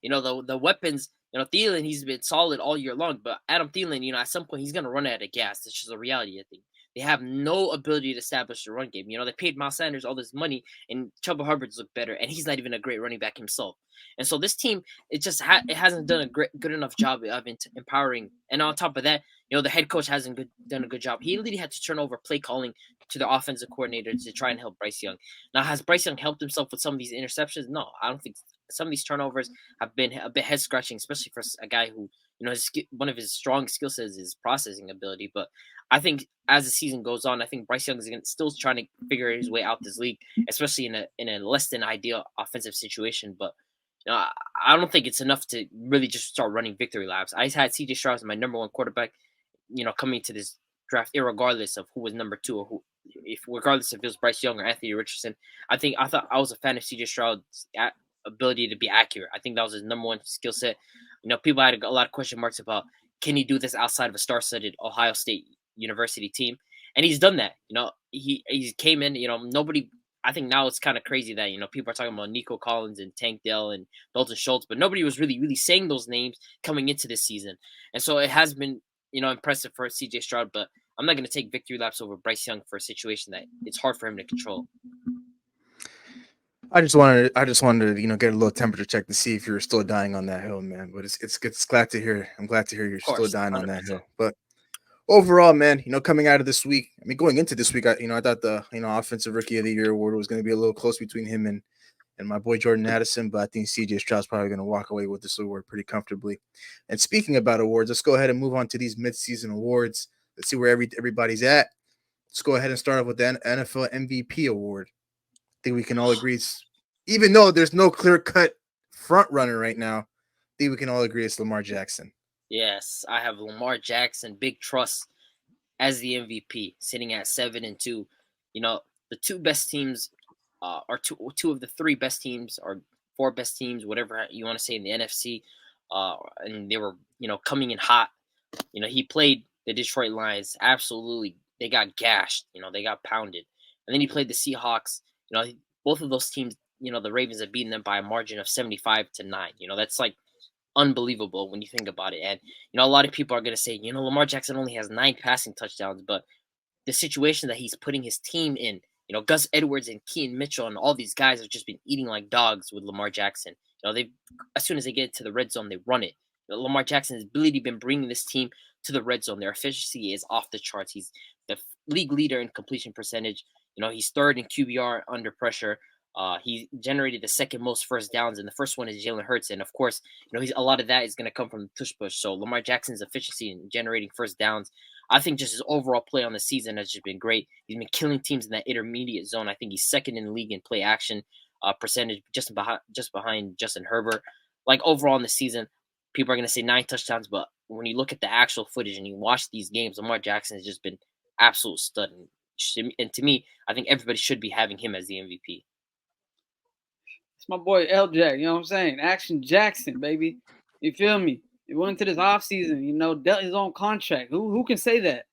The weapons, Thielen, he's been solid all year long, but Adam Thielen, at some point he's going to run out of gas. It's just a reality, I think. They have no ability to establish a run game. They paid Miles Sanders all this money, and Chuba Hubbard's look better, and he's not even a great running back himself. And so this team, it just it hasn't done a good enough job of empowering. And on top of that, the head coach hasn't done a good job. He literally had to turn over play calling to the offensive coordinator to try and help Bryce Young. Now, has Bryce Young helped himself with some of these interceptions? No, I don't think some of these turnovers have been a bit head scratching, especially for a guy who, one of his strong skill sets is processing ability. But I think as the season goes on, I think Bryce Young is still trying to figure his way out this league, especially in a less than ideal offensive situation. But I don't think it's enough to really just start running victory laps. I had C.J. Stroud as my number one quarterback, coming to this draft, irregardless of who was number two or regardless if it was Bryce Young or Anthony Richardson. I thought I was a fan of C.J. Stroud's ability to be accurate. I think that was his number one skill set. People had a lot of question marks about, can he do this outside of a star-studded Ohio State University team? And he's done that. He came in. Nobody. I think now it's kind of crazy that people are talking about Nico Collins and Tank Dell and Dalton Schultz, but nobody was really saying those names coming into this season. And so it has been impressive for C.J. Stroud, but I'm not going to take victory laps over Bryce Young for a situation that it's hard for him to control. I just wanted to, get a little temperature check to see if you're still dying on that hill, man. But it's glad to hear. I'm glad to hear you're still dying 100%. On that hill. But overall, man, coming out of this week, going into this week, I thought the offensive rookie of the year award was going to be a little close between him and my boy Jordan Addison, but I think CJ Stroud's probably going to walk away with this award pretty comfortably. And speaking about awards, let's go ahead and move on to these midseason awards. Let's see where everybody's at. Let's go ahead and start off with the NFL MVP award. I think we can all agree, even though there's no clear-cut front runner right now, I think we can all agree it's Lamar Jackson. Yes, I have Lamar Jackson, big trust, as the MVP, sitting at 7-2. The two best teams are two of the three best teams or four best teams, whatever you want to say, in the NFC. And they were, coming in hot. He played the Detroit Lions. Absolutely, they got gashed. They got pounded. And then he played the Seahawks. Both of those teams, the Ravens have beaten them by a margin of 75-9. That's like unbelievable when you think about it. And, a lot of people are going to say, Lamar Jackson only has 9 passing touchdowns, but the situation that he's putting his team in, Gus Edwards and Keaton Mitchell and all these guys have just been eating like dogs with Lamar Jackson. They as soon as they get to the red zone, they run it. Lamar Jackson has really been bringing this team to the red zone. Their efficiency is off the charts. He's the league leader in completion percentage. He's third in QBR under pressure. He generated the second most first downs, and the first one is Jalen Hurts. And of course, a lot of that is going to come from the tush push. So Lamar Jackson's efficiency in generating first downs, I think just his overall play on the season has just been great. He's been killing teams in that intermediate zone. I think he's second in the league in play action percentage, just behind Justin Herbert. Like overall in the season, people are going to say 9 touchdowns, but when you look at the actual footage and you watch these games, Lamar Jackson has just been absolute stud. And to me, I think everybody should be having him as the MVP. It's my boy LJ, you know what I'm saying? Action Jackson, baby. You feel me? He went into this offseason, dealt his own contract. Who can say that?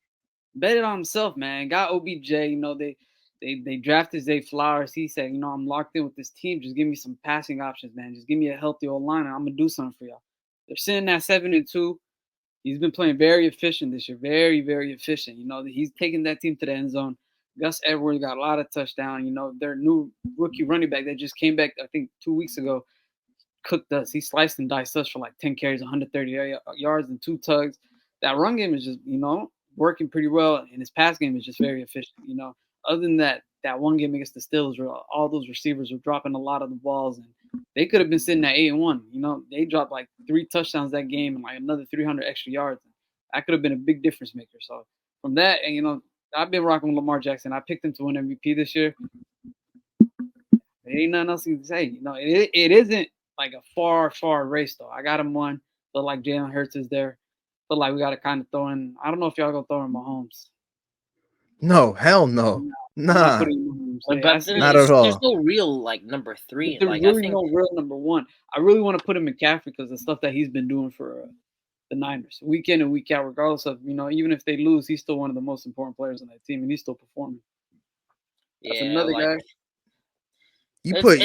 Bet it on himself, man. Got OBJ, they drafted Zay Flowers. He said, I'm locked in with this team. Just give me some passing options, man. Just give me a healthy old line, and I'm going to do something for y'all. They're sitting at 7-2. He's been playing very efficient this year. Very, very efficient. He's taking that team to the end zone. Gus Edwards got a lot of touchdowns. Their new rookie running back that just came back, I think, 2 weeks ago, cooked us. He sliced and diced us for like 10 carries, 130 yards, and 2 tugs. That run game is just, working pretty well, and his pass game is just very efficient. Other than that one game against the Steelers, where all those receivers were dropping a lot of the balls, and they could have been sitting at 8-1. They dropped like 3 touchdowns that game and like another 300 extra yards. That could have been a big difference maker. So from that, and I've been rocking with Lamar Jackson. I picked him to win MVP this year. There ain't nothing else you can say. It isn't like a far race, though. I got him one. Feel like Jalen Hurts is there. Feel like we got to kind of throw in. I don't know if y'all going to throw in Mahomes. No, hell no. Nah. Not at all. There's no real, number 3. There's really no real number 1. I really want to put him in McCaffrey because the stuff that he's been doing for the Niners, week in and week out, regardless of, even if they lose, he's still one of the most important players on that team, and he's still performing. That's another guy. You put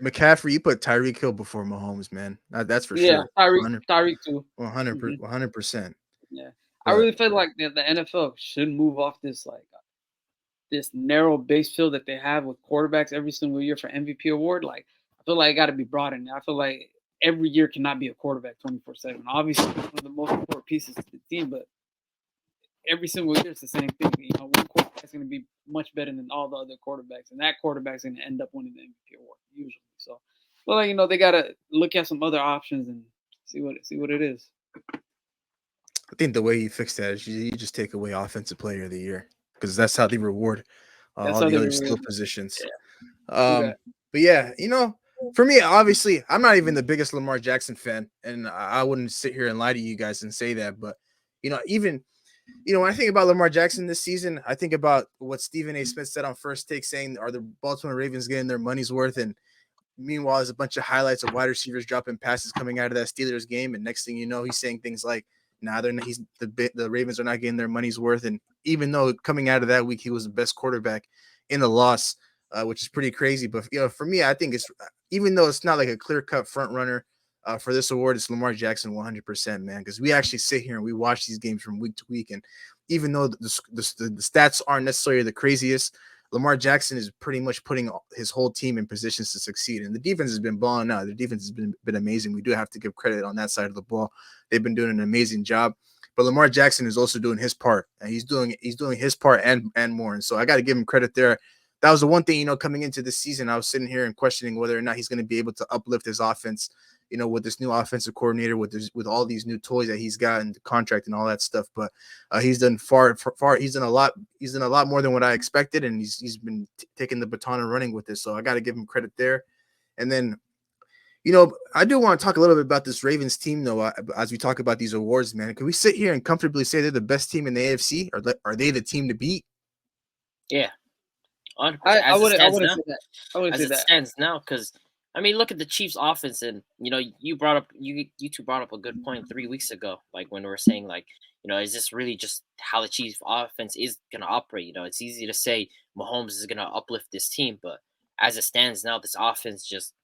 McCaffrey, you put Tyreek Hill before Mahomes, man. That's for sure. Tyreek too. 100%. Yeah. But I really feel like the NFL should move off this this narrow base field that they have with quarterbacks every single year for MVP award. I feel like it got to be broadened. I feel like every year cannot be a quarterback 24/7. Obviously, one of the most important pieces to the team, but every single year it's the same thing. You know, one quarterback's going to be much better than all the other quarterbacks, and that quarterback's going to end up winning the MVP award usually. So, well, you know, they got to look at some other options and see what it is. I think the way you fix that is you just take away offensive player of the year because that's how they reward That's all how the they other reward. skill positions. Yeah. But yeah, you know, for me, obviously, I'm not even the biggest Lamar Jackson fan, and I wouldn't sit here and lie to you guys and say that. But you know, even when I think about Lamar Jackson this season, I think about what Stephen A. Smith said on First Take, saying, "Are the Baltimore Ravens getting their money's worth?" And meanwhile, there's a bunch of highlights of wide receivers dropping passes coming out of that Steelers game, and next thing you know, he's saying things like, "Nah, they're not, the Ravens are not getting their money's worth." And even though coming out of that week, he was the best quarterback in the loss, which is pretty crazy. But you know, for me, I think it's even though it's not like a clear cut front runner for this award, it's Lamar Jackson 100%, man. Because we actually sit here and we watch these games from week to week, and even though the stats aren't necessarily the craziest, Lamar Jackson is pretty much putting his whole team in positions to succeed. And the defense has been balling out. The defense has been amazing. We do have to give credit on that side of the ball. They've been doing an amazing job. But Lamar Jackson is also doing his part. And he's doing his part and more. And so I got to give him credit there. That was the one thing, coming into this season, I was sitting here and questioning whether or not he's going to be able to uplift his offense, with this new offensive coordinator, with all these new toys that he's got and the contract and all that stuff. But he's done far. He's done a lot. He's done a lot more than what I expected, and he's been taking the baton and running with this. So I got to give him credit there. And then, I do want to talk a little bit about this Ravens team, though, as we talk about these awards, man. Can we sit here and comfortably say they're the best team in the AFC? Are they the team to beat? Yeah. I wouldn't say that. I wouldn't as say it that. stands now, because I mean, look at the Chiefs' offense, and you two brought up a good point 3 weeks ago, like when we were saying, like, is this really just how the Chiefs' offense is gonna operate? It's easy to say Mahomes is gonna uplift this team, but as it stands now, this offense just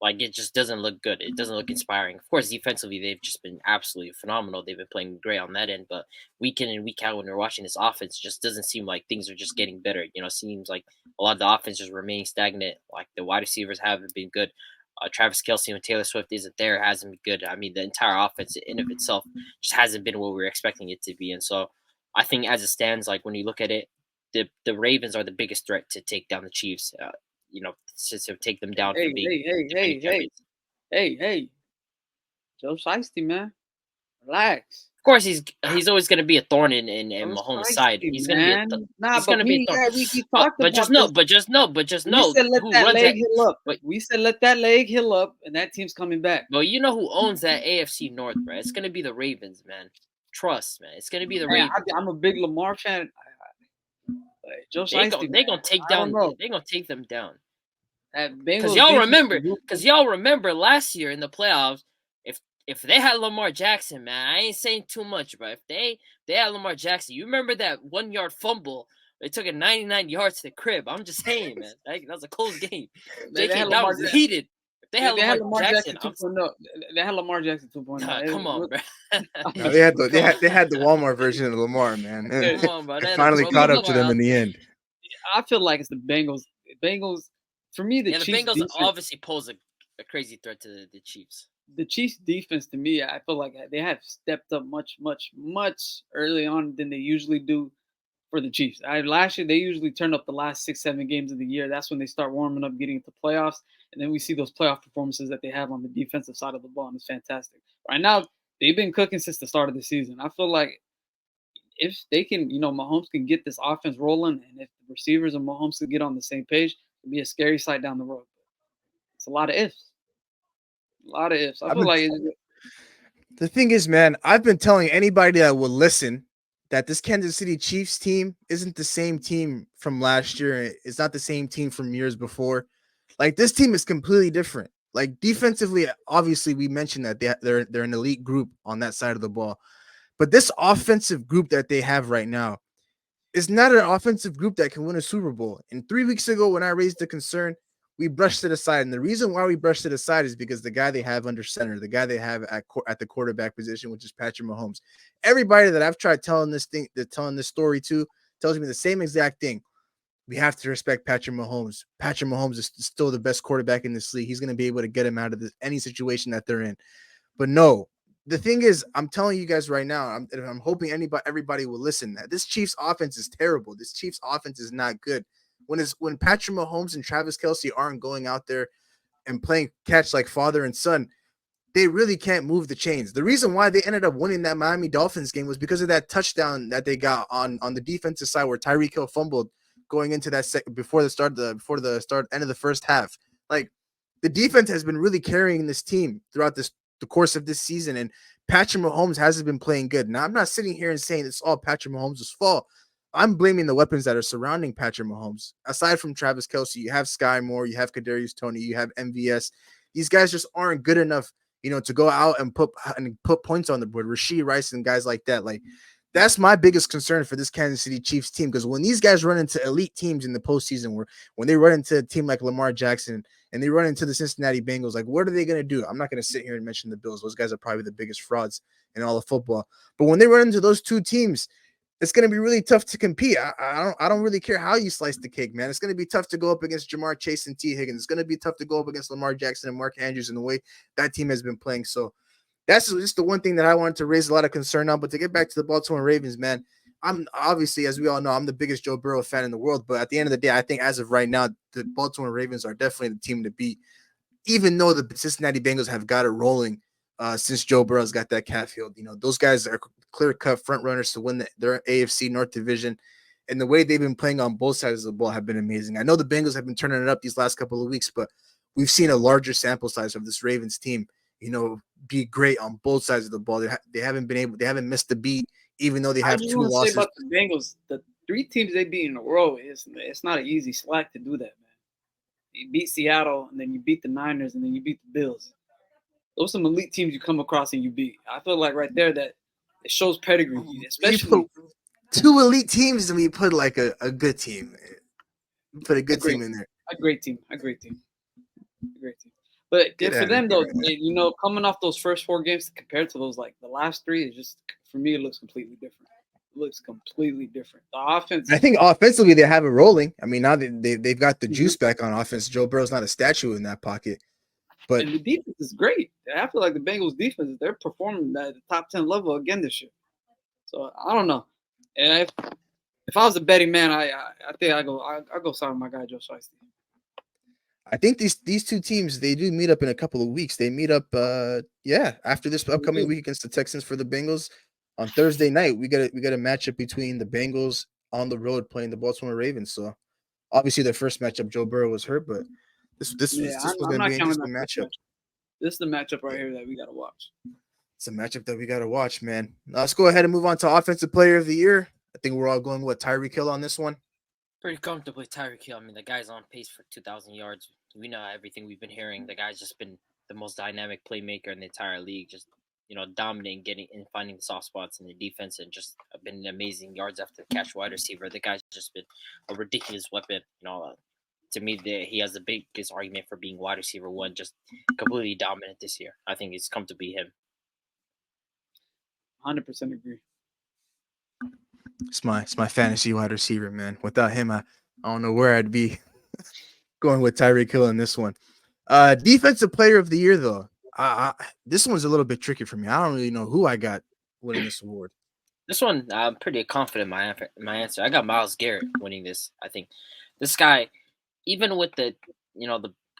it just doesn't look good. It doesn't look inspiring. Of course, defensively, they've just been absolutely phenomenal. They've been playing great on that end, but week in and week out, when we're watching this offense, it just doesn't seem like things are just getting better. It seems like a lot of the offense is remaining stagnant. Like the wide receivers haven't been good. Travis Kelce and Taylor Swift isn't there, hasn't been good. I mean, the entire offense in of itself just hasn't been what we were expecting it to be. And so I think as it stands, like when you look at it, the Ravens are the biggest threat to take down the Chiefs. To take them down for being. Hey, Joe Shiesty, man, relax. Of course, he's always going to be a thorn in Mahomes' side. He's going to be a thorn. But just know. We said let that leg heal up. We said let that leg heal up, and that team's coming back. Well, you know who owns that AFC North, bro? It's going to be the Ravens, man. Trust, man. It's going to be the Ravens. I'm a big Lamar fan. Joe Shiesty, they're gonna take down. They're gonna take them down. Because y'all remember last year in the playoffs, if they had Lamar Jackson, man, I ain't saying too much, but if they had Lamar Jackson, you remember that 1 yard fumble? They took it 99 yards to the crib. I'm just saying, man, that was a close game. That was heated. They had Lamar Jackson 2.0. They had Lamar Jackson 2.0. Come on, bro. No, they had the Walmart version of Lamar, man. Come on, bro. It finally caught up to them in the end. I feel like it's the Bengals. For me, the Chiefs Bengals defense, obviously pose a crazy threat to the Chiefs. The Chiefs defense, to me, I feel like they have stepped up much, much, much early on than they usually do for the Chiefs. Last year, they usually turn up the last 6-7 games of the year. That's when they start warming up, getting into playoffs. And then we see those playoff performances that they have on the defensive side of the ball, and it's fantastic. Right now, they've been cooking since the start of the season. I feel like if they can, Mahomes can get this offense rolling, and if the receivers and Mahomes can get on the same page, it'll be a scary sight down the road. It's a lot of ifs. I feel like the thing is, man, I've been telling anybody that will listen that this Kansas City Chiefs team isn't the same team from last year. It's not the same team from years before. Like, this team is completely different. Like, defensively, obviously, we mentioned that they're an elite group on that side of the ball. But this offensive group that they have right now is not an offensive group that can win a Super Bowl. And 3 weeks ago, when I raised the concern, we brushed it aside. And the reason why we brushed it aside is because the guy they have under center, the guy they have at the quarterback position, which is Patrick Mahomes. Everybody that I've tried telling this story to tells me the same exact thing. We have to respect Patrick Mahomes. Patrick Mahomes is still the best quarterback in this league. He's going to be able to get him out of any situation that they're in. But no, the thing is, I'm telling you guys right now, I'm hoping everybody will listen. That this Chiefs offense is terrible. This Chiefs offense is not good. When Patrick Mahomes and Travis Kelce aren't going out there and playing catch like father and son, they really can't move the chains. The reason why they ended up winning that Miami Dolphins game was because of that touchdown that they got on the defensive side where Tyreek Hill fumbled going into that before the end of the first half. Like, the defense has been really carrying this team throughout the course of this season, and Patrick Mahomes hasn't been playing good. Now, I'm not sitting here and saying it's all Patrick Mahomes' fault. I'm blaming the weapons that are surrounding Patrick Mahomes. Aside from Travis Kelce, you have Sky Moore, you have Kadarius Toney, you have MVS. These guys just aren't good enough, to go out and put points on the board. Rashee Rice and guys like that. Like, that's my biggest concern for this Kansas City Chiefs team, because when these guys run into elite teams in the postseason, when they run into a team like Lamar Jackson and they run into the Cincinnati Bengals, like, what are they going to do? I'm not going to sit here and mention the Bills. Those guys are probably the biggest frauds in all of football. But when they run into those two teams, it's going to be really tough to compete. I don't really care how you slice the cake, man. It's going to be tough to go up against Jamar Chase and T. Higgins. It's going to be tough to go up against Lamar Jackson and Mark Andrews in the way that team has been playing. So that's just the one thing that I wanted to raise a lot of concern on. But to get back to the Baltimore Ravens, man, I'm obviously, as we all know, I'm the biggest Joe Burrow fan in the world. But at the end of the day, I think as of right now, the Baltimore Ravens are definitely the team to beat, even though the Cincinnati Bengals have got it rolling since Joe Burrow's got that catfield. Those guys are clear-cut front runners to win their AFC North Division. And the way they've been playing on both sides of the ball have been amazing. I know the Bengals have been turning it up these last couple of weeks, but we've seen a larger sample size of this Ravens team, be great on both sides of the ball. They haven't missed the beat, even though they have 2 losses. Say about the Bengals, the 3 teams they beat in a row, it's not an easy slack to do that, man. You beat Seattle, and then you beat the Niners, and then you beat the Bills. Those are some elite teams you come across and you beat. I feel like right there that it shows pedigree, especially you put 2 elite teams, and we put like a good team. Put a good team in there. A great team. But for them, though, coming off those first 4 games compared to those, like the last 3, is just, for me, it looks completely different. The offense. I think offensively they have it rolling. I mean, now they've got the juice back on offense. Joe Burrow's not a statue in that pocket. But and the defense is great. I feel like the Bengals defense, they're performing at the top 10 level again this year. So I don't know. And if I was a betting man, I think I'll go sign my guy Joe Shiesty. I think these 2 teams, they do meet up in a couple of weeks. They meet up after this upcoming week against the Texans for the Bengals on Thursday night. We got a matchup between the Bengals on the road playing the Baltimore Ravens. So obviously their first matchup, Joe Burrow was hurt, but this was going to be an interesting matchup. This is the matchup right here that we got to watch. It's a matchup that we got to watch, man. Now let's go ahead and move on to Offensive Player of the Year. I think we're all going with Tyreek Hill on this one. Pretty comfortably, Tyreek Hill. I mean, the guy's on pace for 2,000 yards. We know everything we've been hearing. The guy's just been the most dynamic playmaker in the entire league. Just, dominating, getting and finding the soft spots in the defense, and just been an amazing yards after the catch wide receiver. The guy's just been a ridiculous weapon. To me, he has the biggest argument for being wide receiver 1, just completely dominant this year. I think it's come to be him. 100% agree. It's my fantasy wide receiver, man. Without him, I don't know where I'd be. Going with Tyreek Hill in this one. Defensive Player of the Year, though. This one's a little bit tricky for me. I don't really know who I got winning this award. This one, I'm pretty confident in my answer. I got Myles Garrett winning this. I think this guy, even with the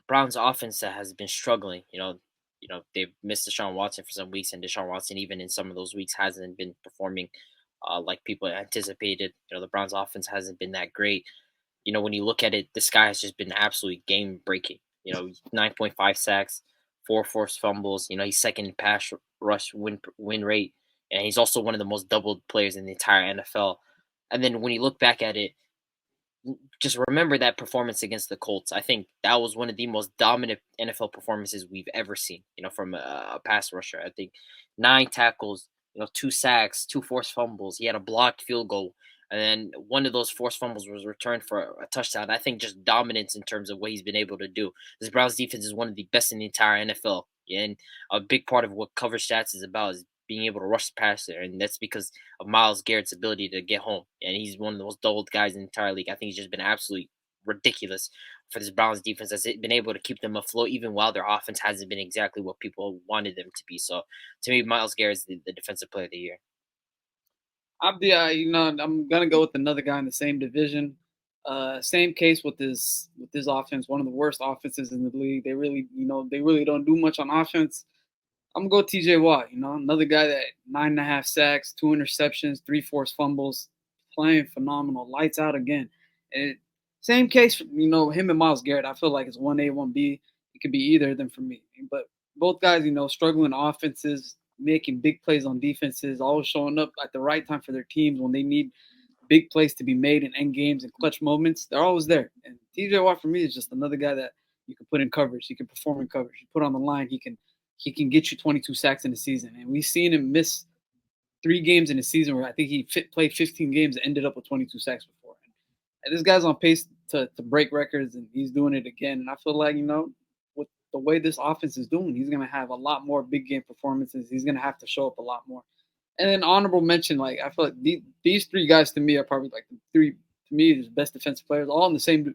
Browns offense that has been struggling, they've missed Deshaun Watson for some weeks, and Deshaun Watson, even in some of those weeks, hasn't been performing like people anticipated. The Browns offense hasn't been that great. When you look at it, this guy has just been absolutely game breaking. 9.5 sacks, 4 forced fumbles. He's second in pass rush win rate, and he's also one of the most doubled players in the entire NFL. And then when you look back at it, just remember that performance against the Colts. I think that was one of the most dominant NFL performances we've ever seen, from a pass rusher. I think 9 tackles, 2 sacks, 2 forced fumbles. He had a blocked field goal, and then one of those forced fumbles was returned for a touchdown. I think just dominance in terms of what he's been able to do. This Browns defense is one of the best in the entire NFL, and a big part of what coverage stats is about is being able to rush the passer, and that's because of Myles Garrett's ability to get home. And he's one of the most doubled guys in the entire league. I think he's just been absolutely ridiculous for this Browns defense that's been able to keep them afloat even while their offense hasn't been exactly what people wanted them to be. So to me, Myles Garrett is the defensive player of the year. I'm gonna go with another guy in the same division. Same case with this offense, one of the worst offenses in the league. They really don't do much on offense. I'm gonna go TJ Watt, another guy that 9.5 sacks, 2 interceptions, 3 forced fumbles, playing phenomenal, lights out again. And same case, him and Myles Garrett. I feel like it's 1A, 1B. It could be either of them for me. But both guys, struggling offenses, making big plays on defenses, always showing up at the right time for their teams when they need big plays to be made in end games and clutch moments. They're always there. And TJ Watt for me is just another guy that you can put in coverage. He can perform in coverage. You put on the line, he can get you 22 sacks in a season. And we've seen him miss 3 games in a season where I think he played 15 games and ended up with 22 sacks before. And this guy's on pace to break records, and he's doing it again. And I feel like, with the way this offense is doing, he's going to have a lot more big game performances. He's going to have to show up a lot more. And then honorable mention, I feel like these 3 guys to me are probably like the 3, to me, the best defensive players, all in the same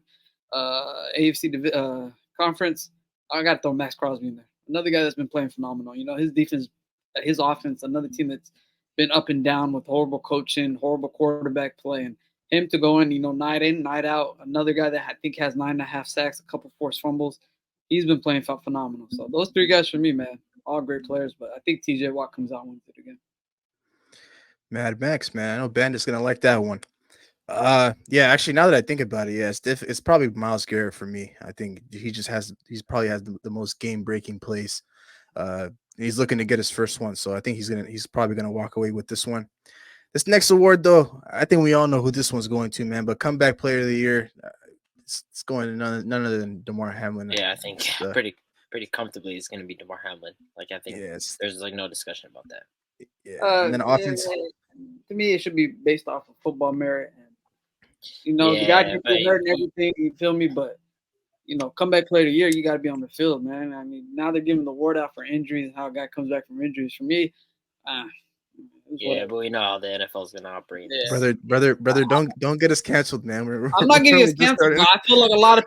AFC conference. I got to throw Max Crosby in there. Another guy that's been playing phenomenal. His defense, his offense, another team that's been up and down with horrible coaching, horrible quarterback play. And him to go in, night in, night out. Another guy that I think has 9.5 sacks, a couple forced fumbles. He's been playing phenomenal. So those 3 guys for me, man, all great players. But I think TJ Watt comes out and wins it again. Mad Max, man. I know Bandit's gonna like that one. Yeah, actually, now that I think about it, yeah, it's probably Myles Garrett for me. I think he probably has the most game-breaking plays. He's looking to get his first one, so I think he's probably gonna walk away with this one. This next award, though, I think we all know who this one's going to, man. But comeback player of the year, it's going to none other than DeMar Hamlin. Yeah, I think pretty comfortably it's going to be DeMar Hamlin. I think there's no discussion about that. Yeah, and then offense. To me, it should be based off of football merit. And, the guy can get hurt and everything, you feel me? But, comeback player of the year, you got to be on the field, man. I mean, now they're giving the award out for injuries and how a guy comes back from injuries. For me, but we know how the NFL is going to operate. Yeah. Brother, don't get us canceled, man. I'm not getting us canceled. But I feel like a lot of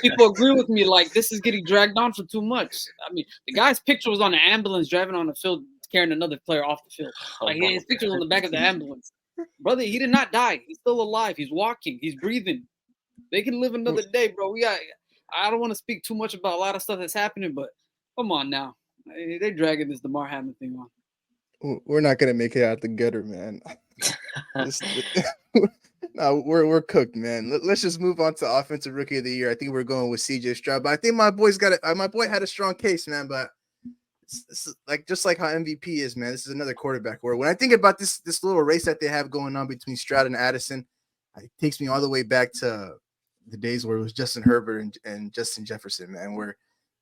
people agree with me. Like, this is getting dragged on for too much. I mean, the guy's picture was on an ambulance driving on the field, carrying another player off the field. His picture was on the back of the ambulance. Brother, he did not die. He's still alive. He's walking. He's breathing. They can live another day, bro. I don't want to speak too much about a lot of stuff that's happening, but come on now. They're dragging this DeMar Hamlin thing on. We're not gonna make it out the gutter, man. No, we're cooked, man. Let's just move on to offensive rookie of the year. I think we're going with CJ Stroud, but I think my boy had a strong case, man. But it's just like how MVP is, man. This is another quarterback. Where when I think about this little race that they have going on between Stroud and Addison, it takes me all the way back to the days where it was Justin Herbert and Justin Jefferson, man. Where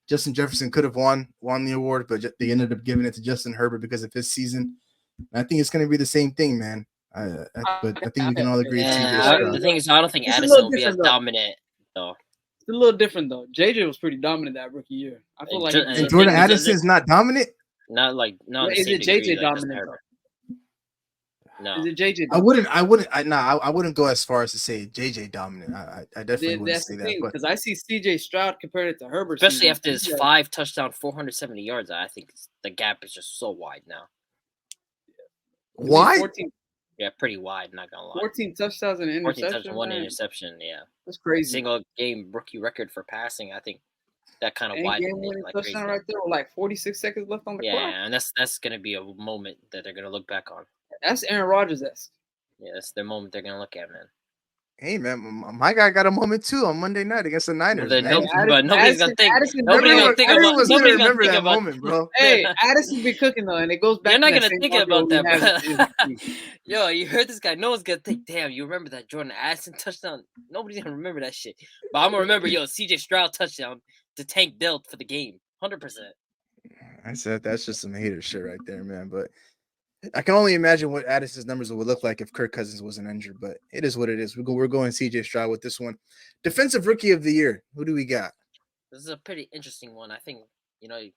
Justin Jefferson could have won the award, but they ended up giving it to Justin Herbert because of his season. And I think it's going to be the same thing, man. But I think we can all agree. The thing is, I don't think Addison will be as dominant, though. It's a little different, though. JJ was pretty dominant that rookie year. I feel like Jordan Addison is not dominant. Not is it JJ dominant? No. Is it JJ? I wouldn't go as far as to say JJ dominant. I definitely wouldn't say that. Because I see CJ Stroud compared it to Herbert, especially after his 5 touchdown, 470 yards. I think the gap is just so wide now. Why? 14, pretty wide. Not gonna lie. 14 touchdowns and an interception. 14 touchdowns, 1 interception. Yeah, that's crazy. Single game rookie record for passing. I think that kind of wide. Touchdown right there with 46 seconds left on the clock. Yeah, and that's gonna be a moment that they're gonna look back on. That's Aaron Rodgers-esque. Yeah, that's the moment they're gonna look at, man. Hey, man, my guy got a moment too on Monday night against the Niners. But nobody's gonna think. Nobody's gonna think about that moment, bro. Hey, Addison's been cooking though, and it goes back. You're not gonna think about that, bro. Yo, you heard this guy? No one's gonna think. Damn, you remember that Jordan Addison touchdown? Nobody's gonna remember that shit. But I'm gonna remember, CJ Stroud touchdown to Tank Dell for the game, 100%. I said that's just some hater shit right there, man. But I can only imagine what Addison's numbers would look like if Kirk Cousins wasn't injured, but it is what it is. We're going CJ Stroud with this one. Defensive Rookie of the Year. Who do we got? This is a pretty interesting one. I think, y'all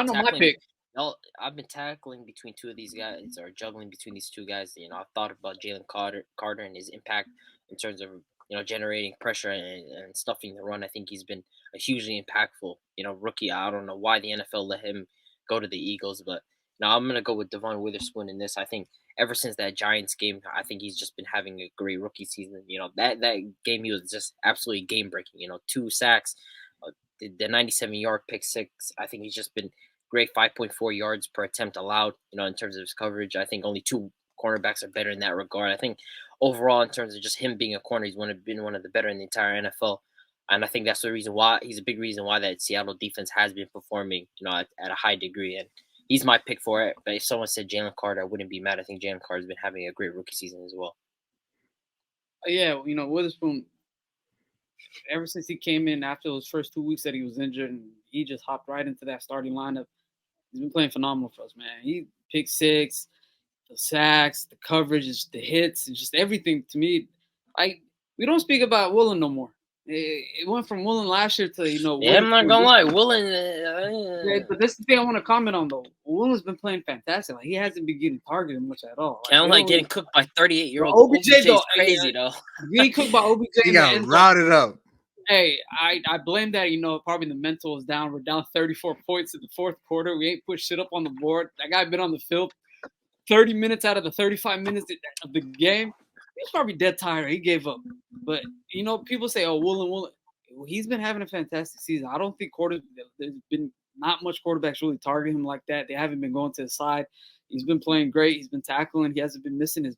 know my pick. I've been tackling between two of these guys, or juggling between these two guys. I've thought about Jalen Carter and his impact in terms of generating pressure and stuffing the run. I think he's been a hugely impactful, rookie. I don't know why the NFL let him go to the Eagles, but now I'm gonna go with Devon Witherspoon in this. I think ever since that Giants game, I think he's just been having a great rookie season. That game he was just absolutely game breaking. 2 sacks, the 97-yard pick six. I think he's just been great. 5.4 yards per attempt allowed. In terms of his coverage, I think only 2 cornerbacks are better in that regard. I think overall, in terms of just him being a corner, he's been one of the better in the entire NFL. And I think that's the reason why he's a big reason why that Seattle defense has been performing, at a high degree. And he's my pick for it. But if someone said Jalen Carter, I wouldn't be mad. I think Jalen Carter's been having a great rookie season as well. Yeah, Witherspoon, ever since he came in after those first 2 weeks that he was injured, and he just hopped right into that starting lineup, he's been playing phenomenal for us, man. He picked six, the sacks, the coverage, the hits, and just everything. To me, we don't speak about Woolen no more. It went from Woolen last year to Yeah, I'm not gonna lie, Woolen. Yeah, but this is the thing I want to comment on though. Woolen's been playing fantastic. Like he hasn't been getting targeted much at all. Kind of getting cooked by 38-year-old OBJ though. Crazy though. Getting cooked by OBJ. He got routed up. Hey, I blame that. Probably the mental is down. We're down 34 points in the fourth quarter. We ain't put shit up on the board. That guy been on the field 30 minutes out of the 35 minutes of the game. He's probably dead tired. He gave up. But, people say, oh, Woolen. He's been having a fantastic season. I don't think there's been not much quarterbacks really targeting him like that. They haven't been going to his side. He's been playing great. He's been tackling. He hasn't been missing his,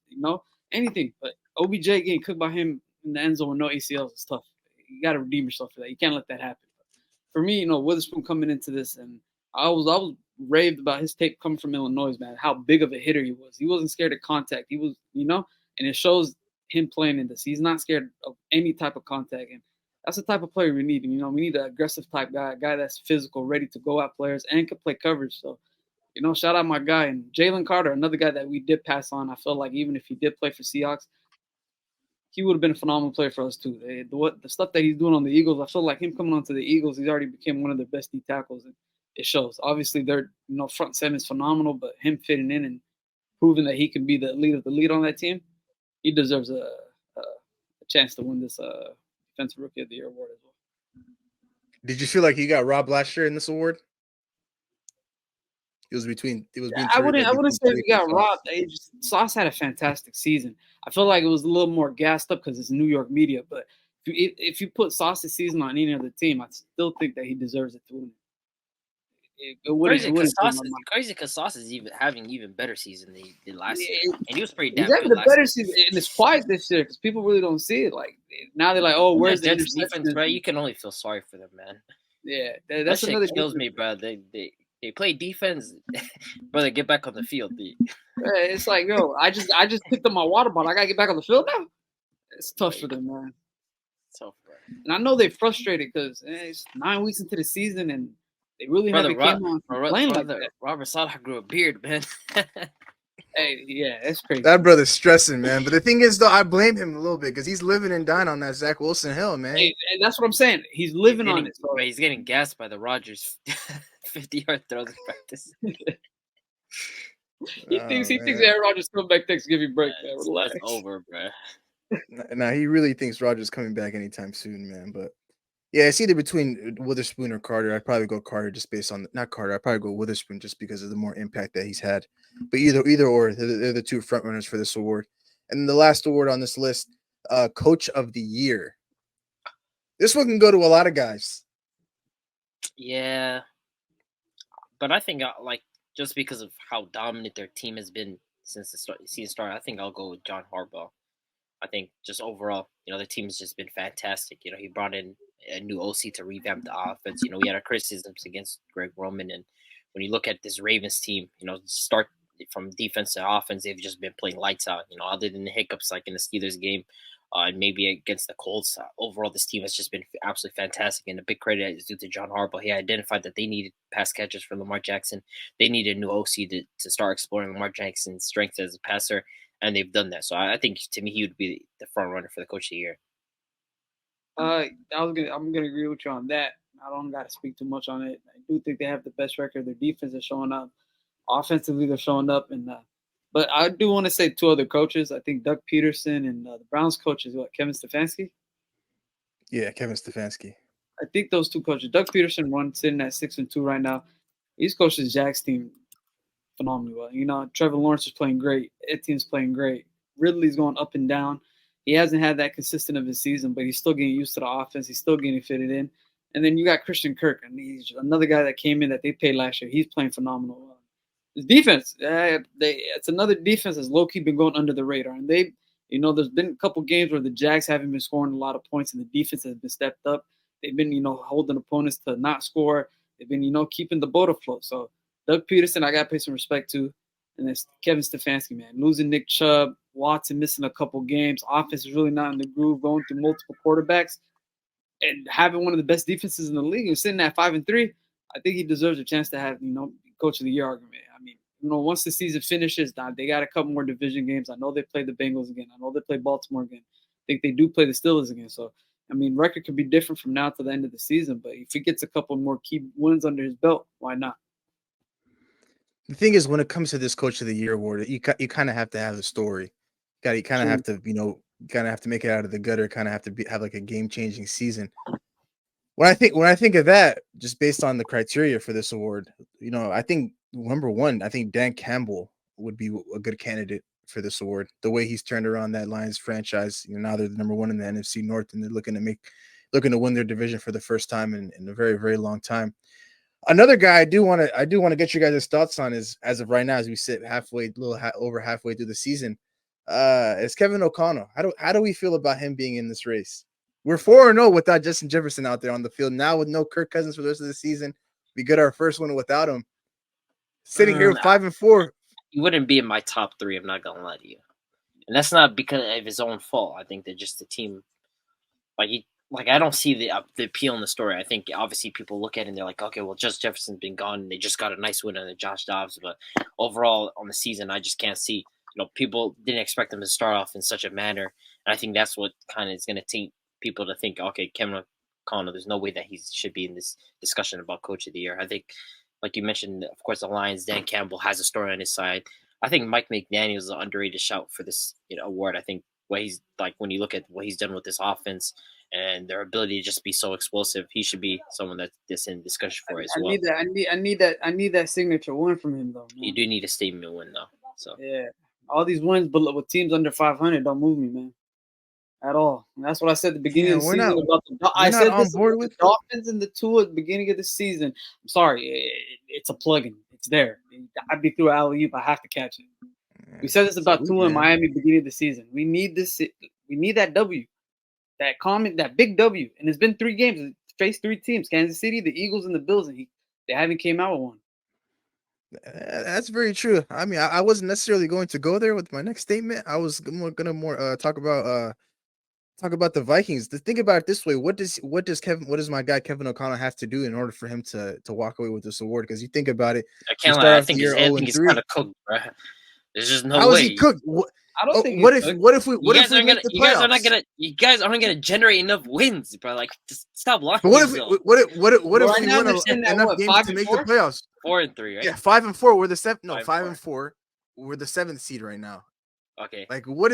anything. But OBJ getting cooked by him in the end zone with no ACLs is tough. You got to redeem yourself for that. You can't let that happen. But for me, Witherspoon coming into this, and I was raved about his tape coming from Illinois, man, how big of a hitter he was. He wasn't scared of contact. He was, and it shows him playing in this. He's not scared of any type of contact. And that's the type of player we need. We need an aggressive type guy, a guy that's physical, ready to go at players, and can play coverage. So, shout out my guy. And Jalen Carter, another guy that we did pass on. I felt like even if he did play for Seahawks, he would have been a phenomenal player for us too. The stuff that he's doing on the Eagles, I feel like him coming onto the Eagles, he's already became one of their best D tackles, and it shows. Obviously, their front seven is phenomenal, but him fitting in and proving that he can be the lead of the lead on that team, he deserves a chance to win this Defensive Rookie of the Year award as well. Did you feel like he got robbed last year in this award? It was between. I wouldn't say he got robbed. Sauce had a fantastic season. I feel like it was a little more gassed up because it's New York media. But if you put Sauce's season on any other team, I still think that he deserves it to win. Crazy because Sauce is having even better season than he did last year, and he was pretty damn good. He's having a better season, and it's quiet this year because people really don't see it. Like now they're like, "Oh, where's the defense, bro?" You can only feel sorry for them, man. Yeah, that's another shit kills me, bro. They play defense, brother. Get back on the field, dude. It's like, yo, I just picked up my water bottle. I gotta get back on the field now. It's tough for them, man. Tough, bro. And I know they're frustrated because it's 9 weeks into the season and they really haven't came on playing like that. Robert Saleh grew a beard, man. Hey, yeah, that's crazy. That brother's stressing, man. But the thing is, though, I blame him a little bit because he's living and dying on that Zach Wilson hill, man. Hey, and that's what I'm saying. He's living on it. So. He's getting gassed by the Rodgers 50-yard throws in practice. He thinks Aaron Rodgers coming back Thanksgiving break, man. Relax. That's over, bro. Nah, he really thinks Rodgers coming back anytime soon, man. But yeah, it's either between Witherspoon or Carter. I'd probably go Carter just based on not Carter. I'd probably go Witherspoon just because of the more impact that he's had. But either or, they're the two front runners for this award. And the last award on this list, Coach of the Year. This one can go to a lot of guys. Yeah, but I think just because of how dominant their team has been since the season started, I think I'll go with John Harbaugh. I think just overall, the team has just been fantastic. He brought in a new OC to revamp the offense. We had our criticisms against Greg Roman, and when you look at this Ravens team, start from defense to offense, they've just been playing lights out. Other than the hiccups like in the Steelers game, and maybe against the Colts, overall this team has just been absolutely fantastic. And a big credit is due to John Harbaugh. He identified that they needed pass catchers for Lamar Jackson. They needed a new OC to start exploring Lamar Jackson's strengths as a passer, and they've done that. So I think to me he would be the front runner for the Coach of the Year. I'm gonna agree with you on that. I don't got to speak too much on it. I do think they have the best record. Their defense is showing up. Offensively, they're showing up. But I do want to say two other coaches. I think Doug Peterson and the Browns coach is Kevin Stefanski. Yeah, Kevin Stefanski. I think those two coaches, Doug Peterson, sitting at 6-2 right now. He's coaching Jack's team phenomenally well. You know, Trevor Lawrence is playing great. Etienne's playing great. Ridley's going up and down. He hasn't had that consistent of his season, but he's still getting used to the offense. He's still getting fitted in. And then you got Christian Kirk, and he's another guy that came in that they paid last year. He's playing phenomenal. His defense, it's another defense that's low-key been going under the radar. And there's been a couple games where the Jags haven't been scoring a lot of points, and the defense has been stepped up. They've been, holding opponents to not score. They've been, keeping the boat afloat. So Doug Peterson, I got to pay some respect to. And then Kevin Stefanski, man. Losing Nick Chubb, Watson missing a couple games. Offense is really not in the groove, going through multiple quarterbacks. And having one of the best defenses in the league and sitting at 5-3, I think he deserves a chance to have, Coach of the Year argument. I mean, once the season finishes, they got a couple more division games. I know they play the Bengals again. I know they play Baltimore again. I think they do play the Steelers again. So, I mean, record could be different from now to the end of the season. But if he gets a couple more key wins under his belt, why not? The thing is, when it comes to this Coach of the Year award, you kind of have to have the story. You kind of have to, kind of have to make it out of the gutter. Kind of have to have like a game-changing season. When I think of that, just based on the criteria for this award, I think number one, I think Dan Campbell would be a good candidate for this award. The way he's turned around that Lions franchise, now they're the number one in the NFC North, and they're looking to win their division for the first time in a very, very long time. Another guy I do want to get you guys' thoughts on is, as of right now, as we sit over halfway through the season, is Kevin O'Connell. How do we feel about him being in this race? We're 4-0 without Justin Jefferson out there on the field. Now with no Kirk Cousins for the rest of the season, we get our first one without him. Sitting here with 5-4. He wouldn't be in my top 3. I'm not gonna lie to you, and that's not because of his own fault. I think that just the team, I don't see the appeal in the story. I think obviously people look at it and they're like, okay, well, Justin Jefferson's been gone, and they just got a nice win under Josh Dobbs. But overall on the season, I just can't see. People didn't expect them to start off in such a manner, and I think that's what kind of is going to take people to think, okay, Kevin O'Connell, there's no way that he should be in this discussion about Coach of the Year. I think, like you mentioned, of course, the Lions, Dan Campbell has a story on his side. I think Mike McDaniel is an underrated shout for this award. I think when you look at what he's done with this offense and their ability to just be so explosive, he should be someone that's in discussion for as well. I need that signature win from him, though. Man. You do need a statement win, though. So yeah, all these wins, but with teams under 500, don't move me, man. At all. And that's what I said at the beginning of the season about the Dolphins and the Tua at the beginning of the season. I'm sorry, it's a plug-in. It's there. I'd be through alley-oop. I have to catch it. We said this about Tua in Miami beginning of the season. We need this. We need that W, that big W. And it's been 3 games. It's faced 3 teams: Kansas City, the Eagles, and the Bills, and they haven't came out with one. That's very true. I mean, I wasn't necessarily going to go there with my next statement. I was going to more talk about the Vikings. To think about it this way, what does my guy Kevin O'Connell have to do in order for him to walk away with this award? Because you think about it, I can't lie. I think he's kind of cooked, bro. There's just no way. How is he cooked? I don't think. What if we make the playoffs? You guys aren't gonna generate enough wins, bro. Like, just stop lying. What if we win enough games to make the playoffs? 4-3, right? Yeah, 5-4. We're the 5-4. We're the 7th seed right now. Okay. Like, what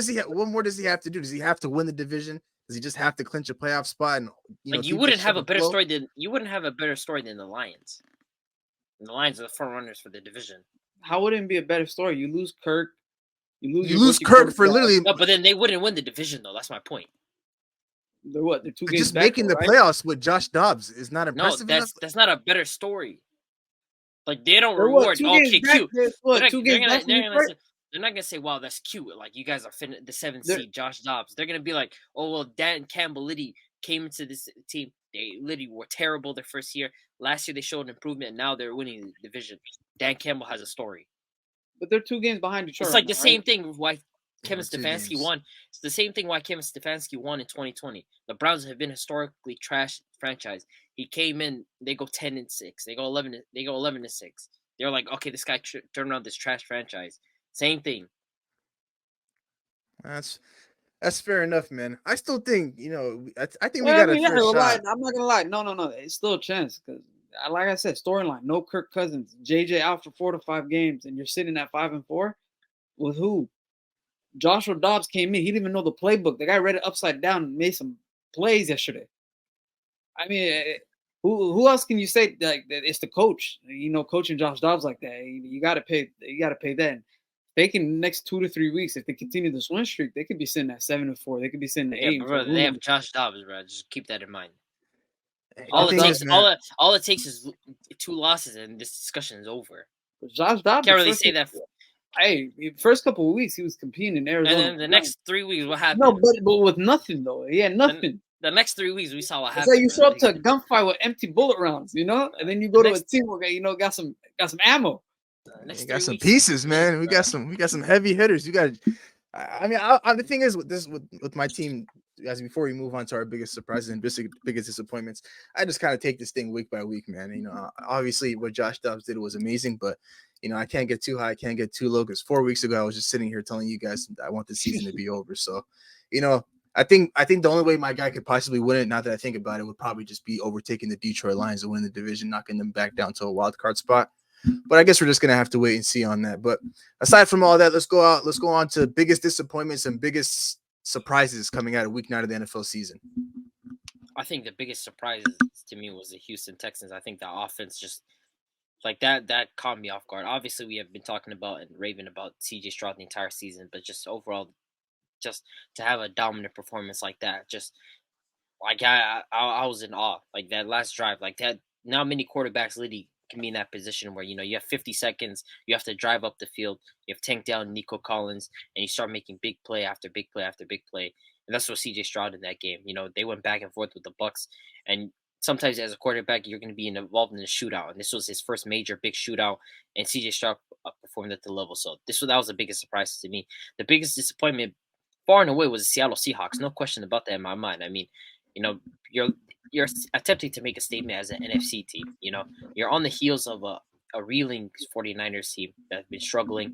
more does he have to do? Does he have to win the division? Does he just have to clinch a playoff spot? And you wouldn't have a better story than the Lions. And the Lions are the front runners for the division. How would it be a better story? You lose Kirk. You lose Kirk for literally. No, but then they wouldn't win the division, though. That's my point. They're what? They're 2 games just back, making the playoffs with Josh Dobbs is not impressive. No, that's not a better story. Like, they don't reward. Okay, cute. They're not gonna say, "Wow, that's cute." Like, you guys are the 7th seed, Josh Dobbs. They're gonna be like, "Oh well, Dan Campbell Liddy came into this team. They literally were terrible their first year. Last year they showed improvement, and now they're winning the division." Dan Campbell has a story. But they're 2 games behind Detroit. It's like the same thing why Kevin Stefanski won. It's the same thing why Kevin Stefanski won in 2020. The Browns have been historically trash franchise. He came in, they go 10-6. They go 11-6. They're like, okay, this guy turned around this trash franchise. Same thing. That's fair enough, man. I still think, I think we got a fair shot. I'm not gonna lie. No. It's still a chance because, like I said, storyline. No Kirk Cousins. JJ out for 4 to 5 games, and you're sitting at 5-4 with who? Joshua Dobbs came in. He didn't even know the playbook. The guy read it upside down and made some plays yesterday. I mean, who else can you say like that? It's the coach. Coaching Josh Dobbs like that. You got to pay. You got to pay that. They can next 2 to 3 weeks, if they continue this win streak, they could be sitting at 7-4. They could be sitting at 8. Bro, they have Josh Dobbs, bro. Just keep that in mind. All All it takes is 2 losses, and this discussion is over. Josh Dobbs can't really say that. Hey, first couple of weeks he was competing in Arizona, and then the next 3 weeks, what happened? No, but with nothing though. He had nothing. The next 3 weeks, we saw what happened. It's like you show up to a gunfight with empty bullet rounds, and then you go to a team where got some ammo. You got some pieces, man. We got some heavy hitters. You got. I mean, the thing is with my team, as before we move on to our biggest surprises and biggest disappointments, I just kind of take this thing week by week, man. Obviously what Josh Dobbs did was amazing, but I can't get too high, I can't get too low, because 4 weeks ago I was just sitting here telling you guys I want the season to be over. So, I think the only way my guy could possibly win it, now that I think about it, would probably just be overtaking the Detroit Lions and winning the division, knocking them back down to a wild card spot. But I guess we're just gonna have to wait and see on that. But aside from all that, let's go on to biggest disappointments and biggest surprises coming out of week 9 of the NFL season. I think the biggest surprise to me was the Houston Texans. I think the offense just like that caught me off guard. Obviously, we have been talking about and raving about CJ Stroud the entire season, but just overall, just to have a dominant performance like that, just like I was in awe. Like that last drive, like that. Not many quarterbacks really can be in that position where you have 50 seconds, you have to drive up the field, you have tanked down Nico Collins, and you start making big play after big play after big play. And that's what CJ Stroud in that game. They went back and forth with the Bucs, and sometimes as a quarterback you're going to be involved in a shootout, and this was his first major big shootout, and CJ Stroud performed at the level. So that was the biggest surprise to me. The biggest disappointment far and away was the Seattle Seahawks. No question about that in my mind. I mean, you're attempting to make a statement as an NFC team. You're on the heels of a reeling 49ers team that have been struggling.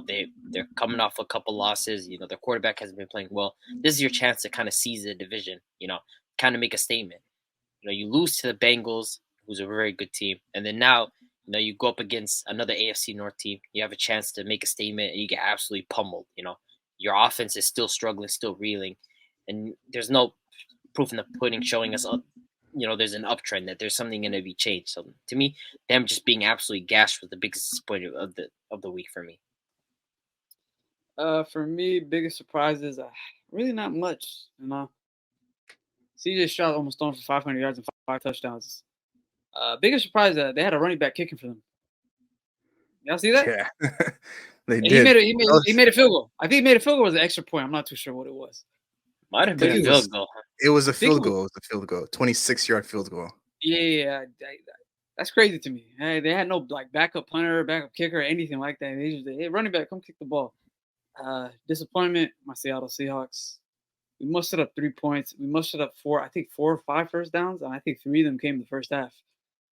They're coming off a couple losses. Their quarterback hasn't been playing well. This is your chance to kind of seize the division, kind of make a statement. You lose to the Bengals, who's a very good team. And then now, you go up against another AFC North team. You have a chance to make a statement, and you get absolutely pummeled. Your offense is still struggling, still reeling. And there's no proof in the pudding showing us, there's an uptrend, that there's something going to be changed. So to me, them just being absolutely gashed was the biggest disappointment of the week for me. For me, biggest surprises, really not much. CJ Stroud almost thrown for 500 yards and 5 touchdowns. Biggest surprise that they had a running back kicking for them. Y'all see that? Yeah, they did. He made a field goal. I think he made a field goal. It was an extra point. I'm not too sure what it was. Might have been a field goal. It was a field goal. It was a field goal. 26-yard field goal. Yeah, that's crazy to me. Hey, they had no backup punter, backup kicker, or anything like that. They just, hey, running back, come kick the ball. Disappointment, my Seattle Seahawks. We mustered up 3 points. We mustered up 4 or 5 first downs, and I think 3 of them came in the first half.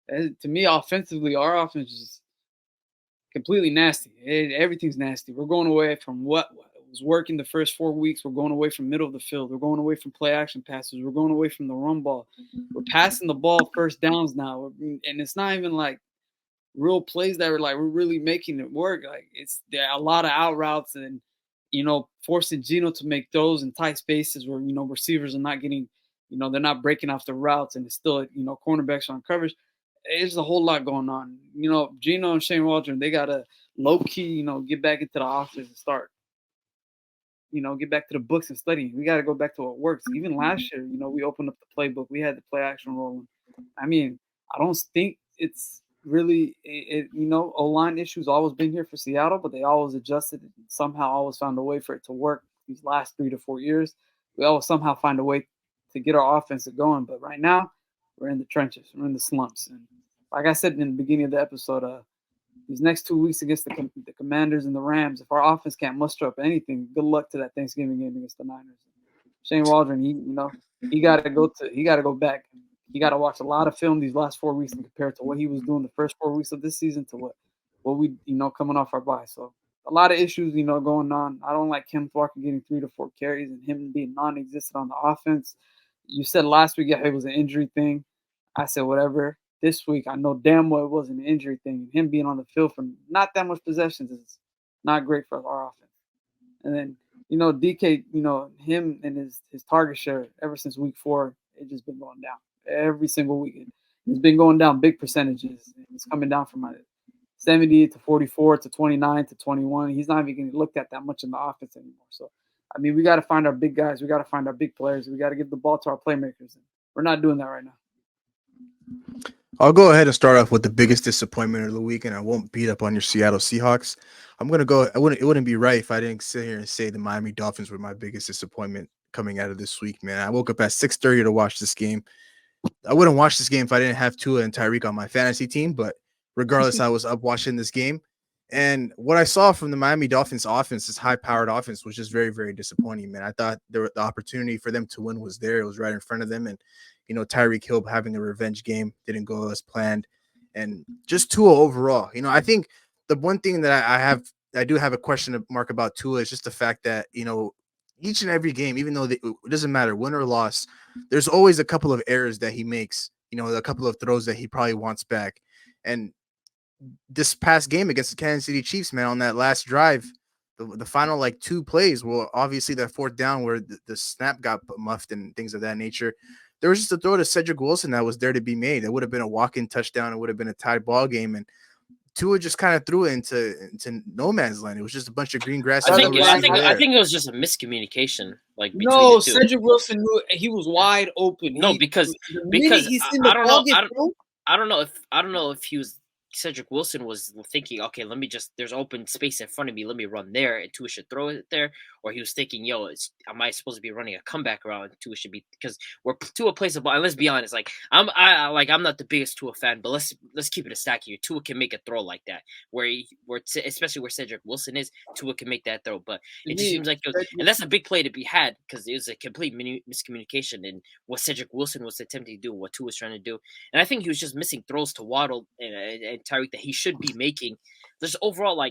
To me, offensively, our offense is completely nasty. Everything's nasty. We're going away from what was working the first 4 weeks. We're going away from middle of the field. We're going away from play action passes. We're going away from the run ball. We're passing the ball first downs now, and it's not even like real plays that we're really making it work. There are a lot of out routes and forcing Geno to make throws in tight spaces where receivers are not getting, they're not breaking off the routes, and it's still cornerbacks on coverage. There's a whole lot going on. Geno and Shane Waldron, they gotta low key, get back into the office and start. Get back to the books and studying. We got to go back to what works. Even last year, we opened up the playbook. We had the play action rolling. I mean, I don't think it's really, O-line issues always been here for Seattle, but they always adjusted and somehow always found a way for it to work these last 3 to 4 years. We always somehow find a way to get our offense going. But right now, we're in the trenches. We're in the slumps. And like I said in the beginning of the episode, these next 2 weeks against the Commanders and the Rams, if our offense can't muster up anything, good luck to that Thanksgiving game against the Niners. Shane Waldron, he got to go back. He got to watch a lot of film these last 4 weeks and compare it to what he was doing the first 4 weeks of this season to what we coming off our bye. So a lot of issues going on. I don't like Kenneth Walker getting 3 to 4 carries and him being non-existent on the offense. You said last week it was an injury thing. I said whatever. This week, I know damn well it wasn't an injury thing. Him being on the field for not that much possessions is not great for our offense. And then, DK, him and his target share ever since week 4, it's just been going down. every single week. It's been going down big percentages. It's coming down from 70 to 44 to 29 to 21. He's not even getting looked at that much in the offense anymore. So, I mean, we got to find our big guys. We got to find our big players. We got to give the ball to our playmakers. We're not doing that right now. I'll go ahead and start off with the biggest disappointment of the week, and I won't beat up on your Seattle Seahawks. I'm gonna go. It wouldn't be right if I didn't sit here and say the Miami Dolphins were my biggest disappointment coming out of this week, man. I woke up at 6:30 to watch this game. I wouldn't watch this game if I didn't have Tua and Tyreek on my fantasy team, but regardless, I was up watching this game. And what I saw from the Miami Dolphins offense, this high-powered offense, was just very, very disappointing, man. I thought the opportunity for them to win was there. It was right in front of them. And, Tyreek Hill having a revenge game didn't go as planned. And just Tua overall. I think the one thing that I do have a question mark about Tua is just the fact that, each and every game, even though it doesn't matter, win or loss, there's always a couple of errors that he makes, a couple of throws that he probably wants back. And this past game against the Kansas City Chiefs, man, on that last drive, the final like two plays, well, obviously that fourth down where the snap got muffed and things of that nature, there was just a throw to Cedric Wilson that was there to be made. It would have been a walk-in touchdown. It would have been a tied ball game. And Tua just kind of threw it into no man's land. It was just a bunch of green grass. I think it was just a miscommunication. Like between no, the two. Cedric Wilson knew he was wide open. No, because I don't know if he was Cedric Wilson was thinking, okay, there's open space in front of me, let me run there, and Tua should throw it there, or he was thinking, am I supposed to be running a comeback route? And Tua should be, because where Tua plays the ball. And let's be honest, I'm not the biggest Tua fan, but let's keep it a stack here. Tua can make a throw like that, especially where Cedric Wilson is, Tua can make that throw. But it just seems like and that's a big play to be had because it was a complete miscommunication in what Cedric Wilson was attempting to do, what Tua was trying to do, and I think he was just missing throws to Waddle and Tyreek that he should be making. Just overall,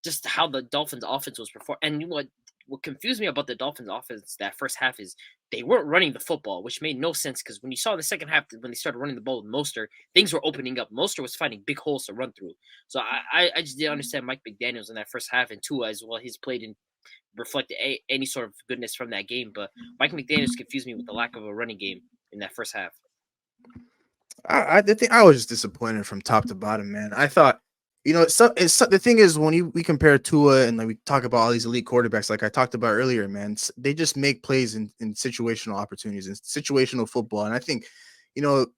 just how the Dolphins' offense was performing. And what confused me about the Dolphins' offense that first half is they weren't running the football, which made no sense because when you saw the second half, when they started running the ball with Mostert, things were opening up. Mostert was finding big holes to run through. So I just didn't understand Mike McDaniels in that first half, and Tua as well. He's played and reflected any sort of goodness from that game. But Mike McDaniels confused me with the lack of a running game in that first half. I think I was just disappointed from top to bottom, man. I thought, the thing is when we compare Tua and we talk about all these elite quarterbacks, like I talked about earlier, man, they just make plays in situational opportunities and situational football. And I think, the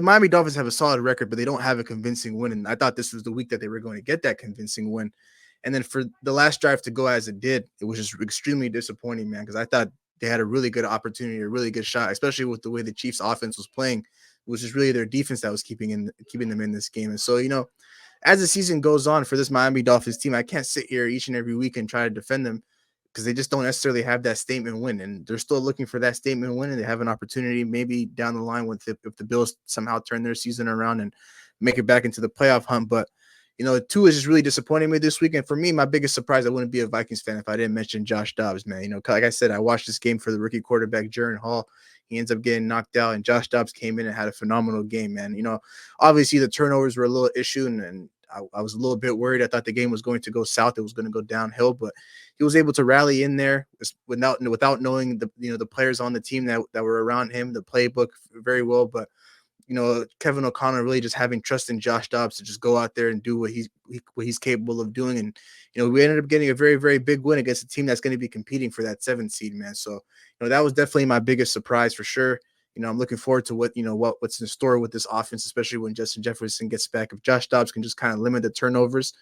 Miami Dolphins have a solid record, but they don't have a convincing win. And I thought this was the week that they were going to get that convincing win. And then for the last drive to go as it did, it was just extremely disappointing, man, because I thought they had a really good opportunity, a really good shot, especially with the way the Chiefs offense was playing. It was just really their defense that was keeping them in this game. And so, as the season goes on for this Miami Dolphins team, I can't sit here each and every week and try to defend them because they just don't necessarily have that statement win. And they're still looking for that statement win, and they have an opportunity maybe down the line if the Bills somehow turn their season around and make it back into the playoff hunt. But, Tua is just really disappointing me this week. And for me, my biggest surprise, I wouldn't be a Vikings fan if I didn't mention Josh Dobbs, man. Like I said, I watched this game for the rookie quarterback, Jaron Hall. He ends up getting knocked out, and Josh Dobbs came in and had a phenomenal game, man. Obviously the turnovers were a little issue, and I was a little bit worried. I thought the game was going to go south. It was going to go downhill, but he was able to rally in there without knowing the players on the team that were around him, the playbook very well. But Kevin O'Connell really just having trust in Josh Dobbs to just go out there and do what he's capable of doing. And, we ended up getting a very, very big win against a team that's going to be competing for that 7th seed, man. So, that was definitely my biggest surprise for sure. I'm looking forward to what's in store with this offense, especially when Justin Jefferson gets back. If Josh Dobbs can just kind of limit the turnovers,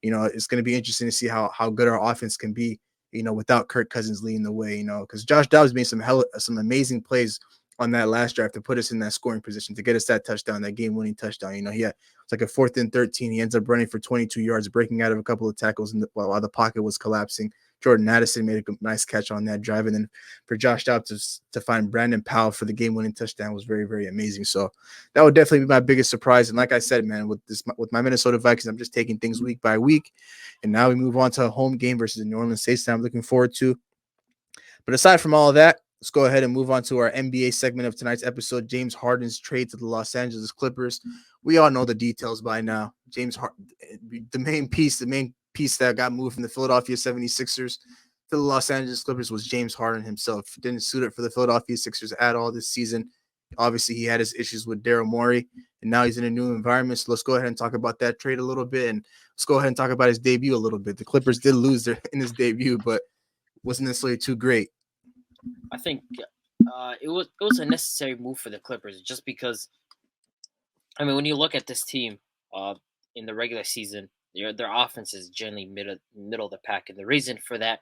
it's going to be interesting to see how good our offense can be, without Kirk Cousins leading the way, because Josh Dobbs made some amazing plays on that last drive to put us in that scoring position, to get us that touchdown, that game-winning touchdown. It's like a 4th and 13. He ends up running for 22 yards, breaking out of a couple of tackles while the pocket was collapsing. Jordan Addison made a nice catch on that drive. And then for Josh Dobbs to find Brandon Powell for the game-winning touchdown was very, very amazing. So that would definitely be my biggest surprise. And like I said, man, with my Minnesota Vikings, I'm just taking things week by week. And now we move on to a home game versus the New Orleans Saints that I'm looking forward to. But aside from all of that, let's go ahead and move on to our NBA segment of tonight's episode, James Harden's trade to the Los Angeles Clippers. We all know the details by now. James Harden, the main piece that got moved from the Philadelphia 76ers to the Los Angeles Clippers was James Harden himself. Didn't suit it for the Philadelphia Sixers at all this season. Obviously, he had his issues with Daryl Morey, and now he's in a new environment. So let's go ahead and talk about that trade a little bit, and let's go ahead and talk about his debut a little bit. The Clippers did lose in his debut, but wasn't necessarily too great. I think it was a necessary move for the Clippers, just because. I mean, when you look at this team in the regular season, their offense is generally middle of the pack, and the reason for that,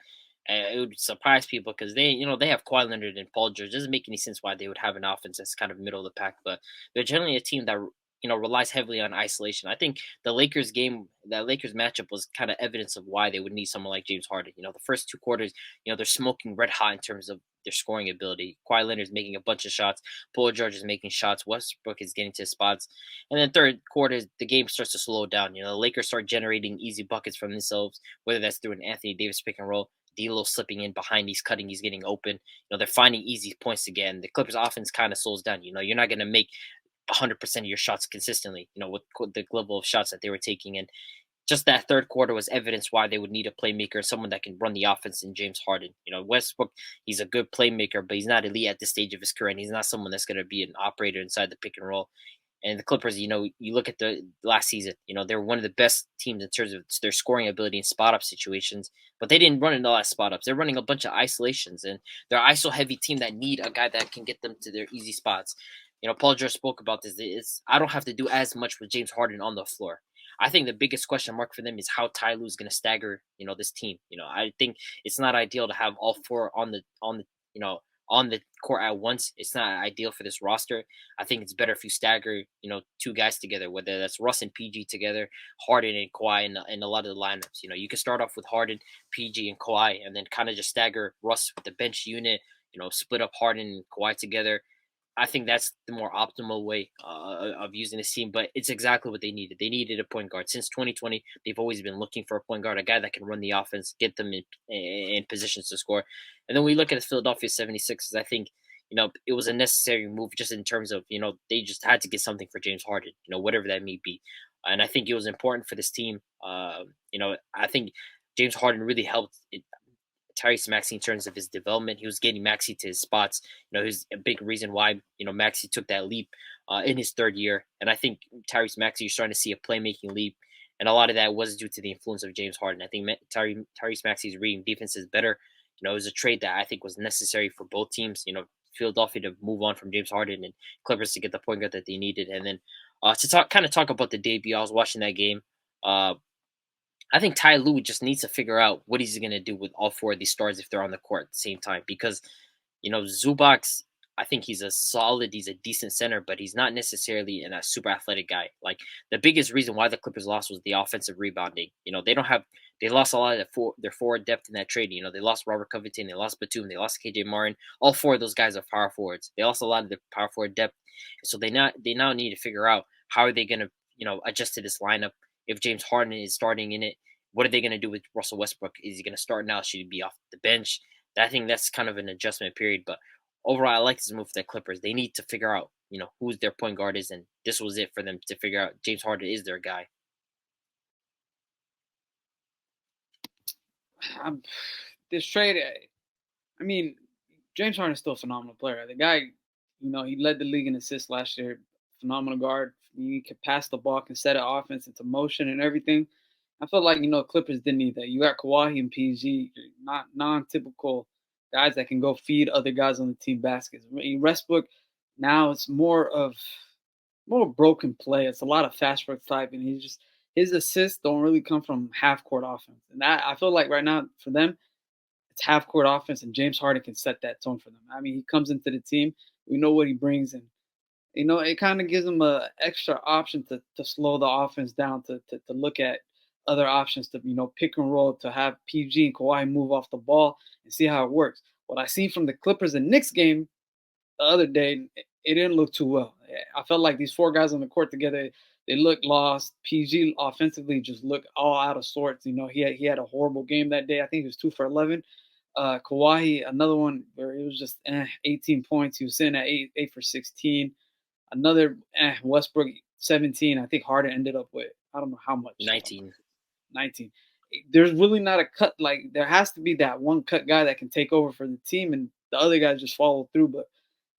it would surprise people because they have Kawhi Leonard and Paul George. It doesn't make any sense why they would have an offense that's kind of middle of the pack, but they're generally a team that relies heavily on isolation. I think that Lakers matchup was kind of evidence of why they would need someone like James Harden. The first two quarters, they're smoking red hot in terms of their scoring ability. Kawhi Leonard is making a bunch of shots. Paul George is making shots. Westbrook is getting to his spots. And then third quarter, the game starts to slow down. The Lakers start generating easy buckets from themselves, whether that's through an Anthony Davis pick and roll, D'Lo slipping in behind, he's cutting, he's getting open. They're finding easy points again. The Clippers offense kind of slows down. You're not going to make 100% of your shots consistently, with the level of shots that they were taking. And just that third quarter was evidence why they would need a playmaker, someone that can run the offense in James Harden. Westbrook, he's a good playmaker, but he's not elite at this stage of his career, and he's not someone that's going to be an operator inside the pick and roll. And the Clippers, you look at the last season, they're one of the best teams in terms of their scoring ability in spot-up situations, but they didn't run into a lot of spot-ups. They're running a bunch of isolations, and they're an ISO-heavy team that need a guy that can get them to their easy spots. Paul George spoke about this. I don't have to do as much with James Harden on the floor. I think the biggest question mark for them is how Ty Lue is going to stagger, this team. I think it's not ideal to have all four on the court at once. It's not ideal for this roster. I think it's better if you stagger, two guys together, whether that's Russ and PG together, Harden and Kawhi in a lot of the lineups. You can start off with Harden, PG, and Kawhi, and then kind of just stagger Russ with the bench unit, split up Harden and Kawhi together. I think that's the more optimal way of using this team, but it's exactly what they needed. They needed a point guard. Since 2020, they've always been looking for a point guard, a guy that can run the offense, get them in positions to score. And then we look at the Philadelphia 76ers, I think, it was a necessary move just in terms of, they just had to get something for James Harden, whatever that may be. And I think it was important for this team. I think James Harden really helped Tyrese Maxey in terms of his development. He was getting Maxey to his spots. He was a big reason why, Maxey took that leap in his third year. And I think Tyrese Maxey, you're starting to see a playmaking leap. And a lot of that was due to the influence of James Harden. I think Tyrese Maxey's reading defense is better. It was a trade that I think was necessary for both teams. Philadelphia to move on from James Harden and Clippers to get the point guard that they needed. And then to talk about the debut, I was watching that game. I think Ty Lue just needs to figure out what he's going to do with all four of these stars if they're on the court at the same time. Because, Zubac, I think he's a decent center, but he's not necessarily a super athletic guy. Like, the biggest reason why the Clippers lost was the offensive rebounding. They lost a lot of their forward depth in that trade. They lost Robert Covington, they lost Batum, they lost KJ Martin. All four of those guys are power forwards. They lost a lot of their power forward depth. So they now need to figure out how are they going to, adjust to this lineup. If James Harden is starting in it, what are they going to do with Russell Westbrook? Is he going to start now? Should he be off the bench? I think that's kind of an adjustment period. But overall, I like this move for the Clippers. They need to figure out, who's their point guard is, and this was it for them to figure out James Harden is their guy. This trade, I mean, James Harden is still a phenomenal player. The guy, he led the league in assists last year. Phenomenal guard. He could pass the ball, can set an offense into motion and everything. I felt like, Clippers didn't need that. You got Kawhi and PG, not non-typical guys that can go feed other guys on the team baskets. Westbrook, now it's more broken play. It's a lot of fast break type, and his assists don't really come from half-court offense. And I feel like right now for them, it's half-court offense, and James Harden can set that tone for them. I mean, he comes into the team. We know what he brings, and it kind of gives them an extra option to slow the offense down, to look at other options, to pick and roll, to have PG and Kawhi move off the ball and see how it works. What I seen from the Clippers and Knicks game the other day, it didn't look too well. I felt like these four guys on the court together, they looked lost. PG offensively just looked all out of sorts. He had a horrible game that day. I think he was 2 for 11. Kawhi, another one where it was just 18 points. He was sitting at 8 for 16. Another Westbrook 17. I think Harden ended up with, I don't know how much. 19. There's really not a cut. Like, there has to be that one cut guy that can take over for the team, and the other guys just follow through. But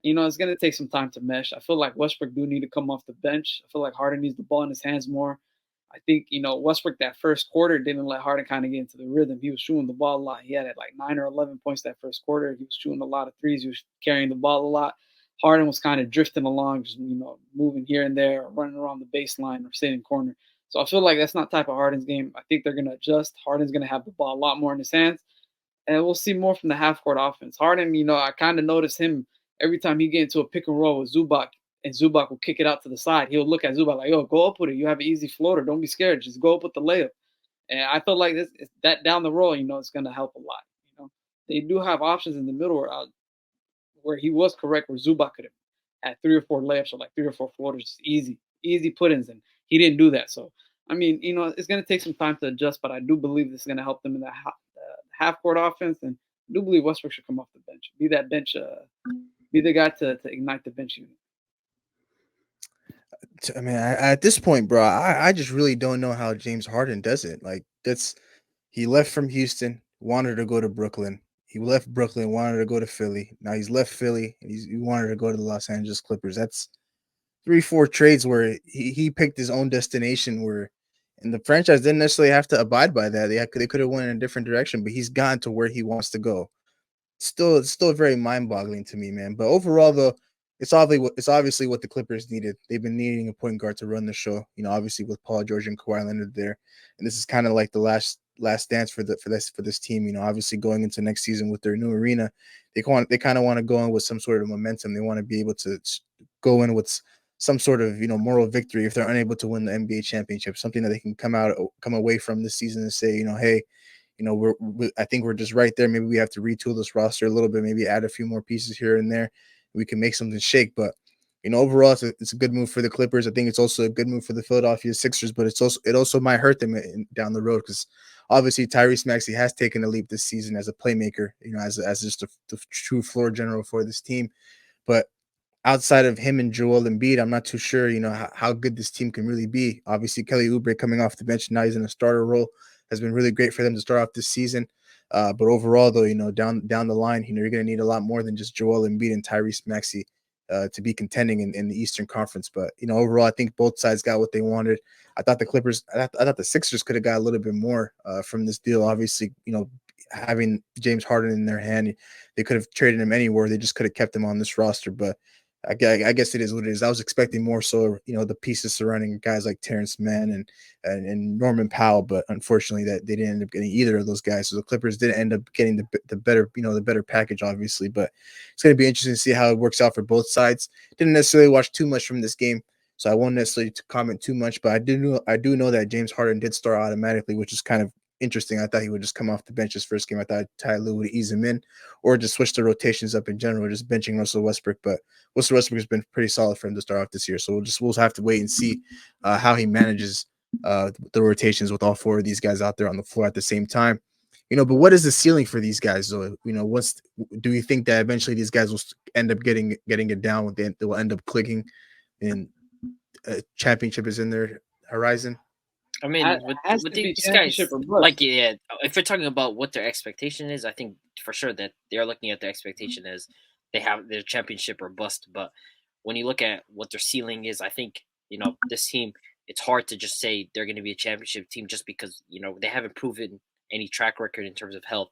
It's going to take some time to mesh. I feel like Westbrook do need to come off the bench. I feel like Harden needs the ball in his hands more. I think, Westbrook that first quarter didn't let Harden kind of get into the rhythm. He was shooting the ball a lot. He had like 9 or 11 points that first quarter. He was shooting a lot of threes. He was carrying the ball a lot. Harden was kind of drifting along, just, moving here and there, or running around the baseline or sitting corner. So I feel like that's not type of Harden's game. I think they're going to adjust. Harden's going to have the ball a lot more in his hands. And we'll see more from the half-court offense. Harden, I kind of notice him every time he get into a pick and roll with Zubac, and Zubac will kick it out to the side. He'll look at Zubac like, yo, go up with it. You have an easy floater. Don't be scared. Just go up with the layup. And I feel like that down the road, it's going to help a lot. They do have options in the middle where he was correct, where Zubac could have had 3 or 4 layups or like 3 or 4 floaters, just easy put-ins, and he didn't do that. So, it's going to take some time to adjust, but I do believe this is going to help them in the half-court offense, and I do believe Westbrook should come off the bench. Be that bench, be the guy to ignite the bench unit. I mean, at this point, bro, I just really don't know how James Harden does it. Like, he left from Houston, wanted to go to Brooklyn. He left Brooklyn, wanted to go to Philly. Now he's left Philly, and he wanted to go to the Los Angeles Clippers. That's 3-4 trades where he picked his own destination, and the franchise didn't necessarily have to abide by that. They could have went in a different direction, but he's gotten to where he wants to go. It's still very mind-boggling to me, man. But overall, though, it's obviously what the Clippers needed. They've been needing a point guard to run the show. Obviously with Paul George and Kawhi Leonard there, and this is kind of like the last dance for this team. Obviously going into next season with their new arena, they kind of want to go in with some sort of momentum. They want to be able to go in with some sort of moral victory if they're unable to win the NBA championship. Something that they can come away from this season and say, hey, I think we're just right there. Maybe we have to retool this roster a little bit, maybe add a few more pieces here and there. We can make something shake. But overall, it's a good move for the Clippers. I think it's also a good move for the Philadelphia Sixers, but it also might hurt them down the road, because obviously Tyrese Maxey has taken a leap this season as a playmaker, as just the true floor general for this team. But outside of him and Joel Embiid, I'm not too sure, how good this team can really be. Obviously, Kelly Oubre coming off the bench, now he's in a starter role, has been really great for them to start off this season. But overall, though, down the line, you're going to need a lot more than just Joel Embiid and Tyrese Maxey to be contending in the Eastern Conference. But overall, I think both sides got what they wanted. I thought the Sixers could have got a little bit more from this deal. Obviously, having James Harden in their hand, they could have traded him anywhere. They just could have kept him on this roster. But I guess it is what it is. I was expecting more so, the pieces surrounding guys like Terrence Mann and Norman Powell, but unfortunately that they didn't end up getting either of those guys. So the Clippers didn't end up getting the better package, obviously. But it's going to be interesting to see how it works out for both sides. Didn't necessarily watch too much from this game, so I won't necessarily comment too much. But I do know that James Harden did start automatically, which is kind of interesting. I thought he would just come off the bench his first game. I thought Ty Lue would ease him in, or just switch the rotations up in general, just benching Russell Westbrook. But Russell Westbrook has been pretty solid for him to start off this year. So we'll have to wait and see how he manages the rotations with all 4 of these guys out there on the floor at the same time. But what is the ceiling for these guys? So, do you think that eventually these guys will end up getting it down? They will end up clicking, and a championship is in their horizon? I mean, with these guys, like, yeah, if we're talking about what their expectation is, I think for sure that they're looking at their expectation as they have their championship or bust. But when you look at what their ceiling is, I think, this team, it's hard to just say they're going to be a championship team just because, they haven't proven any track record in terms of health.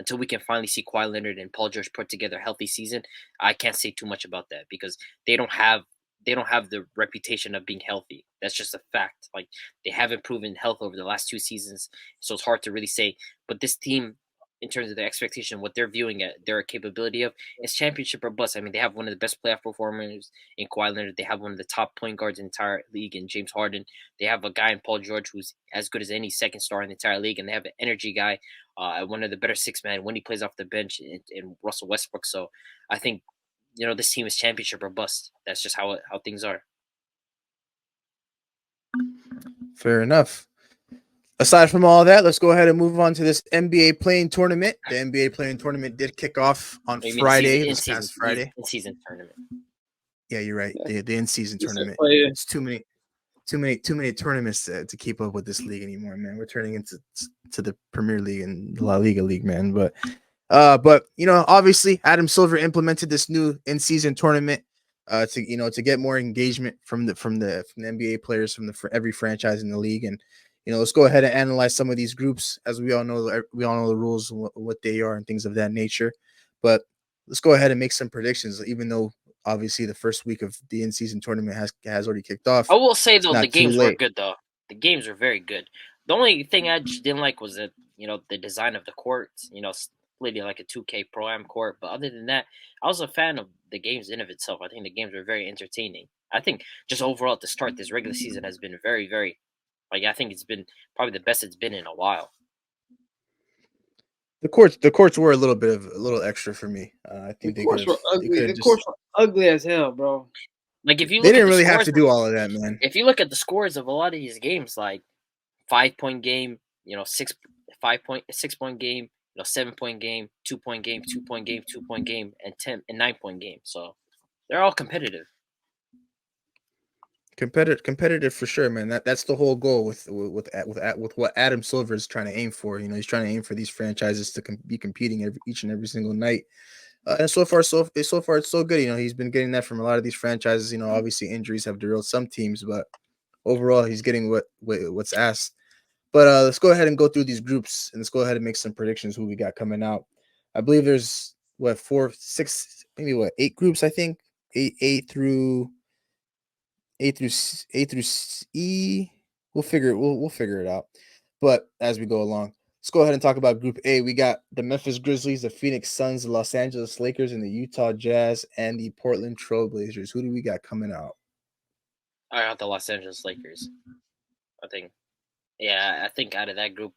Until we can finally see Kawhi Leonard and Paul George put together a healthy season, I can't say too much about that, because they don't have the reputation of being healthy. That's just a fact. Like, they haven't proven health over the last 2 seasons, so it's hard to really say. But this team, in terms of the expectation, what they're viewing at their capability of, is championship or bust. I mean, they have one of the best playoff performers in Kawhi Leonard. They have one of the top point guards in the entire league in James Harden. They have a guy in Paul George who's as good as any second star in the entire league, and they have an energy guy, one of the better 6-man when he plays off the bench in Russell Westbrook. So I think, this team is championship or bust. That's just how things are. Fair enough. Aside from all that, let's go ahead and move on to this NBA playing tournament. The NBA playing tournament did kick off on Friday, this past Friday. In-season tournament. Yeah, you're right. The in-season tournament. It's too many tournaments to keep up with this league anymore, man. We're turning into the Premier League and La Liga league, man. But But obviously, Adam Silver implemented this new in-season tournament to get more engagement from the NBA players for every franchise in the league. And let's go ahead and analyze some of these groups, as we all know the rules and what they are and things of that nature. But let's go ahead and make some predictions, even though obviously the first week of the in-season tournament has already kicked off. I will say It's though, the not too games were late. good though. The games were very good. The only thing I just didn't like was that the design of the courts. Splitting like a 2K Pro-Am court. But other than that, I was a fan of the games in of itself. I think the games were very entertaining. I think just overall to start this regular season has been very, very I think it's been probably the best it's been in a while. The courts were a little extra for me. I think The courts were ugly. The just courts were ugly as hell, bro. Like if you they look at didn't the really have scores, to do all of that, man. if you look at the scores of a lot of these games, like 5-point game, 6 point game, 7-point game, 2-point game, 2-point game, 2-point game, and 10 and 9-point game. So they're all competitive. Competitive for sure, man. That's the whole goal with what Adam Silver is trying to aim for. He's trying to aim for these franchises to be competing each and every single night. And so far, it's so good. He's been getting that from a lot of these franchises. Obviously injuries have derailed some teams, but overall, he's getting what's asked. But let's go ahead and go through these groups, and let's go ahead and make some predictions who we got coming out. I believe there's 4, 6, maybe 8 groups. I think eight through E. We'll figure it out. But as we go along, let's go ahead and talk about Group A. We got the Memphis Grizzlies, the Phoenix Suns, the Los Angeles Lakers, and the Utah Jazz, and the Portland Trailblazers. Who do we got coming out? I got the Los Angeles Lakers. I think out of that group,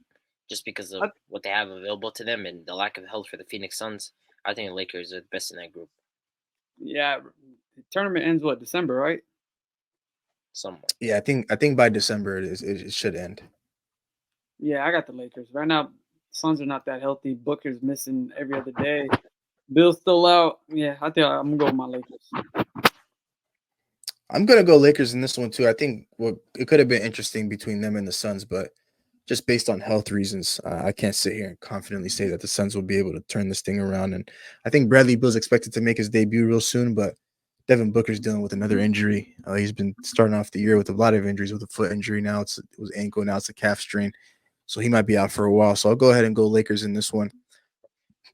just because of what they have available to them and the lack of health for the Phoenix Suns, I think the Lakers are the best in that group. Yeah, the tournament ends December, right? Somewhat. Yeah, I think by December it should end. Yeah, I got the Lakers. Right now, Suns are not that healthy. Booker's missing every other day. Bill's still out. Yeah, I think I'm gonna go with my Lakers. I'm gonna go Lakers in this one too. I think it could have been interesting between them and the Suns, but just based on health reasons, I can't sit here and confidently say that the Suns will be able to turn this thing around. And I think Bradley Beal's expected to make his debut real soon, but Devin Booker's dealing with another injury. He's been starting off the year with a lot of injuries, with a foot injury. Now it was ankle, now it's a calf strain. So he might be out for a while. So I'll go ahead and go Lakers in this one.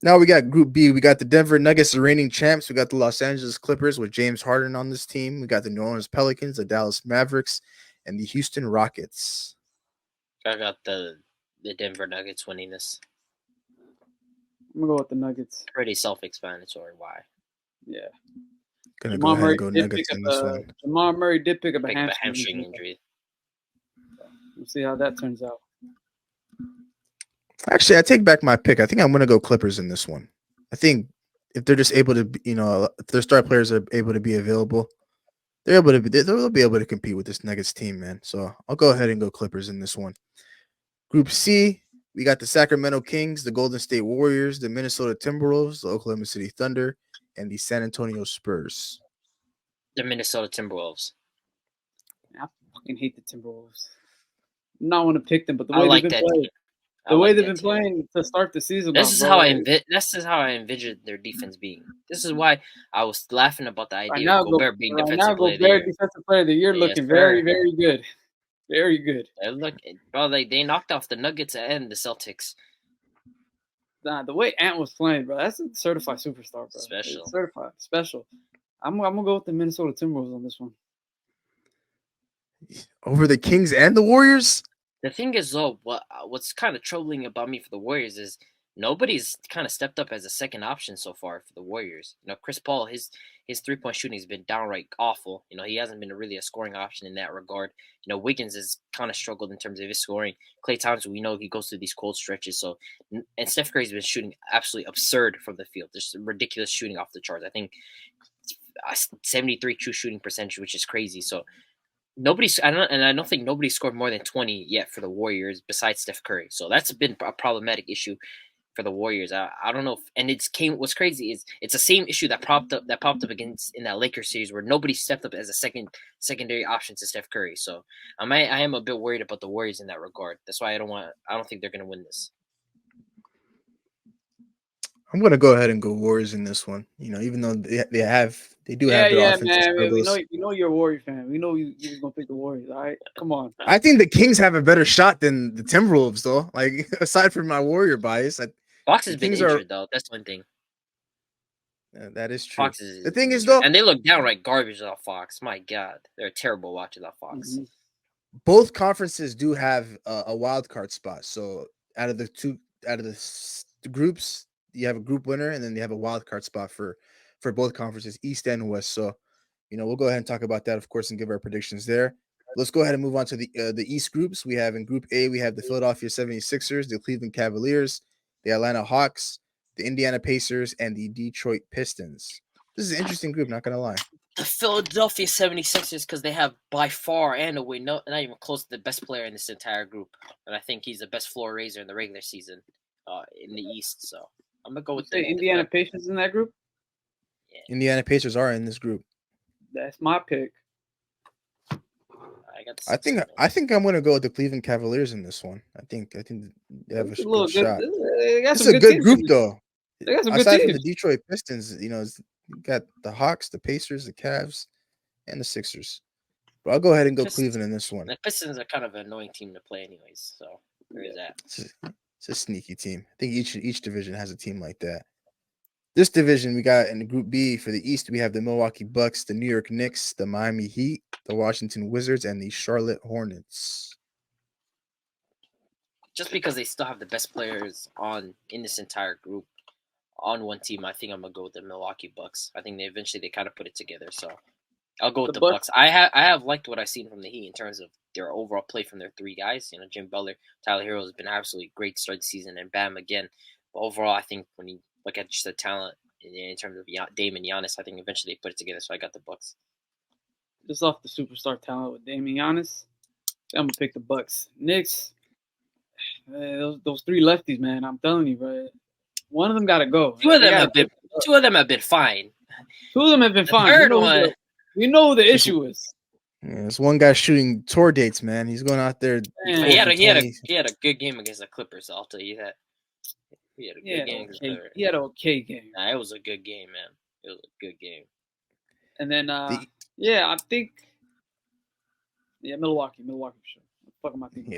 Now we got Group B. We got the Denver Nuggets, the reigning champs. We got the Los Angeles Clippers with James Harden on this team. We got the New Orleans Pelicans, the Dallas Mavericks, and the Houston Rockets. I got the Denver Nuggets winning this. I'm gonna go with the Nuggets. Pretty self-explanatory why. Yeah. Gonna go ahead and go Nuggets in this one. Jamal Murray did pick up a hamstring injury. We'll see how that turns out. Actually, I take back my pick. I think I'm gonna go Clippers in this one. I think if they're just able to, if their star players are able to be available, they'll be able to compete with this Nuggets team, man. So I'll go ahead and go Clippers in this one. Group C, we got the Sacramento Kings, the Golden State Warriors, the Minnesota Timberwolves, the Oklahoma City Thunder, and the San Antonio Spurs. The Minnesota Timberwolves. I fucking hate the Timberwolves. Not want to pick them, but the way they've been playing to start the season. This is how I envisioned their defense being. This is why I was laughing about the idea of Gobert being defensive player of the year. Looking very, very good. Very good. They knocked off the Nuggets and the Celtics. Nah, the way Ant was playing, bro, that's a certified superstar, bro. Special. I'm gonna go with the Minnesota Timberwolves on this one. Over the Kings and the Warriors? The thing is, though, what's kind of troubling about me for the Warriors is nobody's kind of stepped up as a second option so far for the Warriors. Chris Paul, his 3-point shooting has been downright awful. He hasn't been really a scoring option in that regard. Wiggins has kind of struggled in terms of his scoring. Klay Thompson, we know he goes through these cold stretches. And Steph Curry's been shooting absolutely absurd from the field. Just ridiculous shooting off the charts. I think 73 true shooting percentage, which is crazy. So I don't think nobody scored more than 20 yet for the Warriors besides Steph Curry. So that's been a problematic issue for the Warriors. I don't know what's crazy is it's the same issue that popped up against in that Lakers series where nobody stepped up as a secondary option to Steph Curry. So I am a bit worried about the Warriors in that regard. That's why I don't think they're going to win this. I'm gonna go ahead and go Warriors in this one. Even though they do have their offensive man. We struggles. know you're a Warrior fan. We know you was gonna pick the Warriors. All right, come on. I think the Kings have a better shot than the Timberwolves, though. Like aside from my Warrior bias, Fox has the been Kings injured though. That's one thing. that is true. Fox is The thing is, injured. though, And they look downright garbage without Fox. My God, they're terrible watching without Fox. Mm-hmm. both conferences do have a wild card spot. So out of the groups, you have a group winner, and then you have a wild card spot for both conferences, East and West. So, we'll go ahead and talk about that, of course, and give our predictions there. Let's go ahead and move on to the East groups. We have in Group A, we have the Philadelphia 76ers, the Cleveland Cavaliers, the Atlanta Hawks, the Indiana Pacers, and the Detroit Pistons. This is an interesting group, not gonna lie. The Philadelphia 76ers, because they have by far and away not even close to the best player in this entire group. And I think he's the best floor raiser in the regular season in the East. So I'm going to go with the Indiana Pacers in that group? Yeah. Indiana Pacers are in this group. That's my pick. I think I'm gonna go with the Cleveland Cavaliers in this one. I think they have a good shot. It's a good group though. They got some Aside good from teams. the Detroit Pistons, you got the Hawks, the Pacers, the Cavs, and the Sixers. But I'll go ahead and go Cleveland in this one. The Pistons are kind of an annoying team to play, anyways. So there is that. It's a sneaky team. I think each division has a team like that. This division we got in Group B for the East, we have the Milwaukee Bucks, the New York Knicks, the Miami Heat, the Washington Wizards, and the Charlotte Hornets. Just because they still have the best players in this entire group on one team, I think I'm gonna go with the Milwaukee Bucks. I think they kind of put it together. So I'll go with the Bucks. I have liked what I've seen from the Heat in terms of their overall play from their three guys. Jim Butler, Tyler Hero has been absolutely great start the season, and Bam again. But overall, I think when you look at just the talent in terms of Dame and Giannis, I think eventually they put it together. So I got the Bucks. Just off the superstar talent with Dame and Giannis, I'm gonna pick the Bucks. Knicks, those three lefties, man. I'm telling you, bro. One of them got to go. Two of them have been fine. Two of them have been fine. Third one, we know the issue is. Yeah, this one guy shooting tour dates, man. He's going out there. He had a good game against the Clippers. I'll tell you that. He had a good game. He had an okay game. Nah, it was a good game, man. It was a good game. And then, I think, Milwaukee for sure. What am I thinking?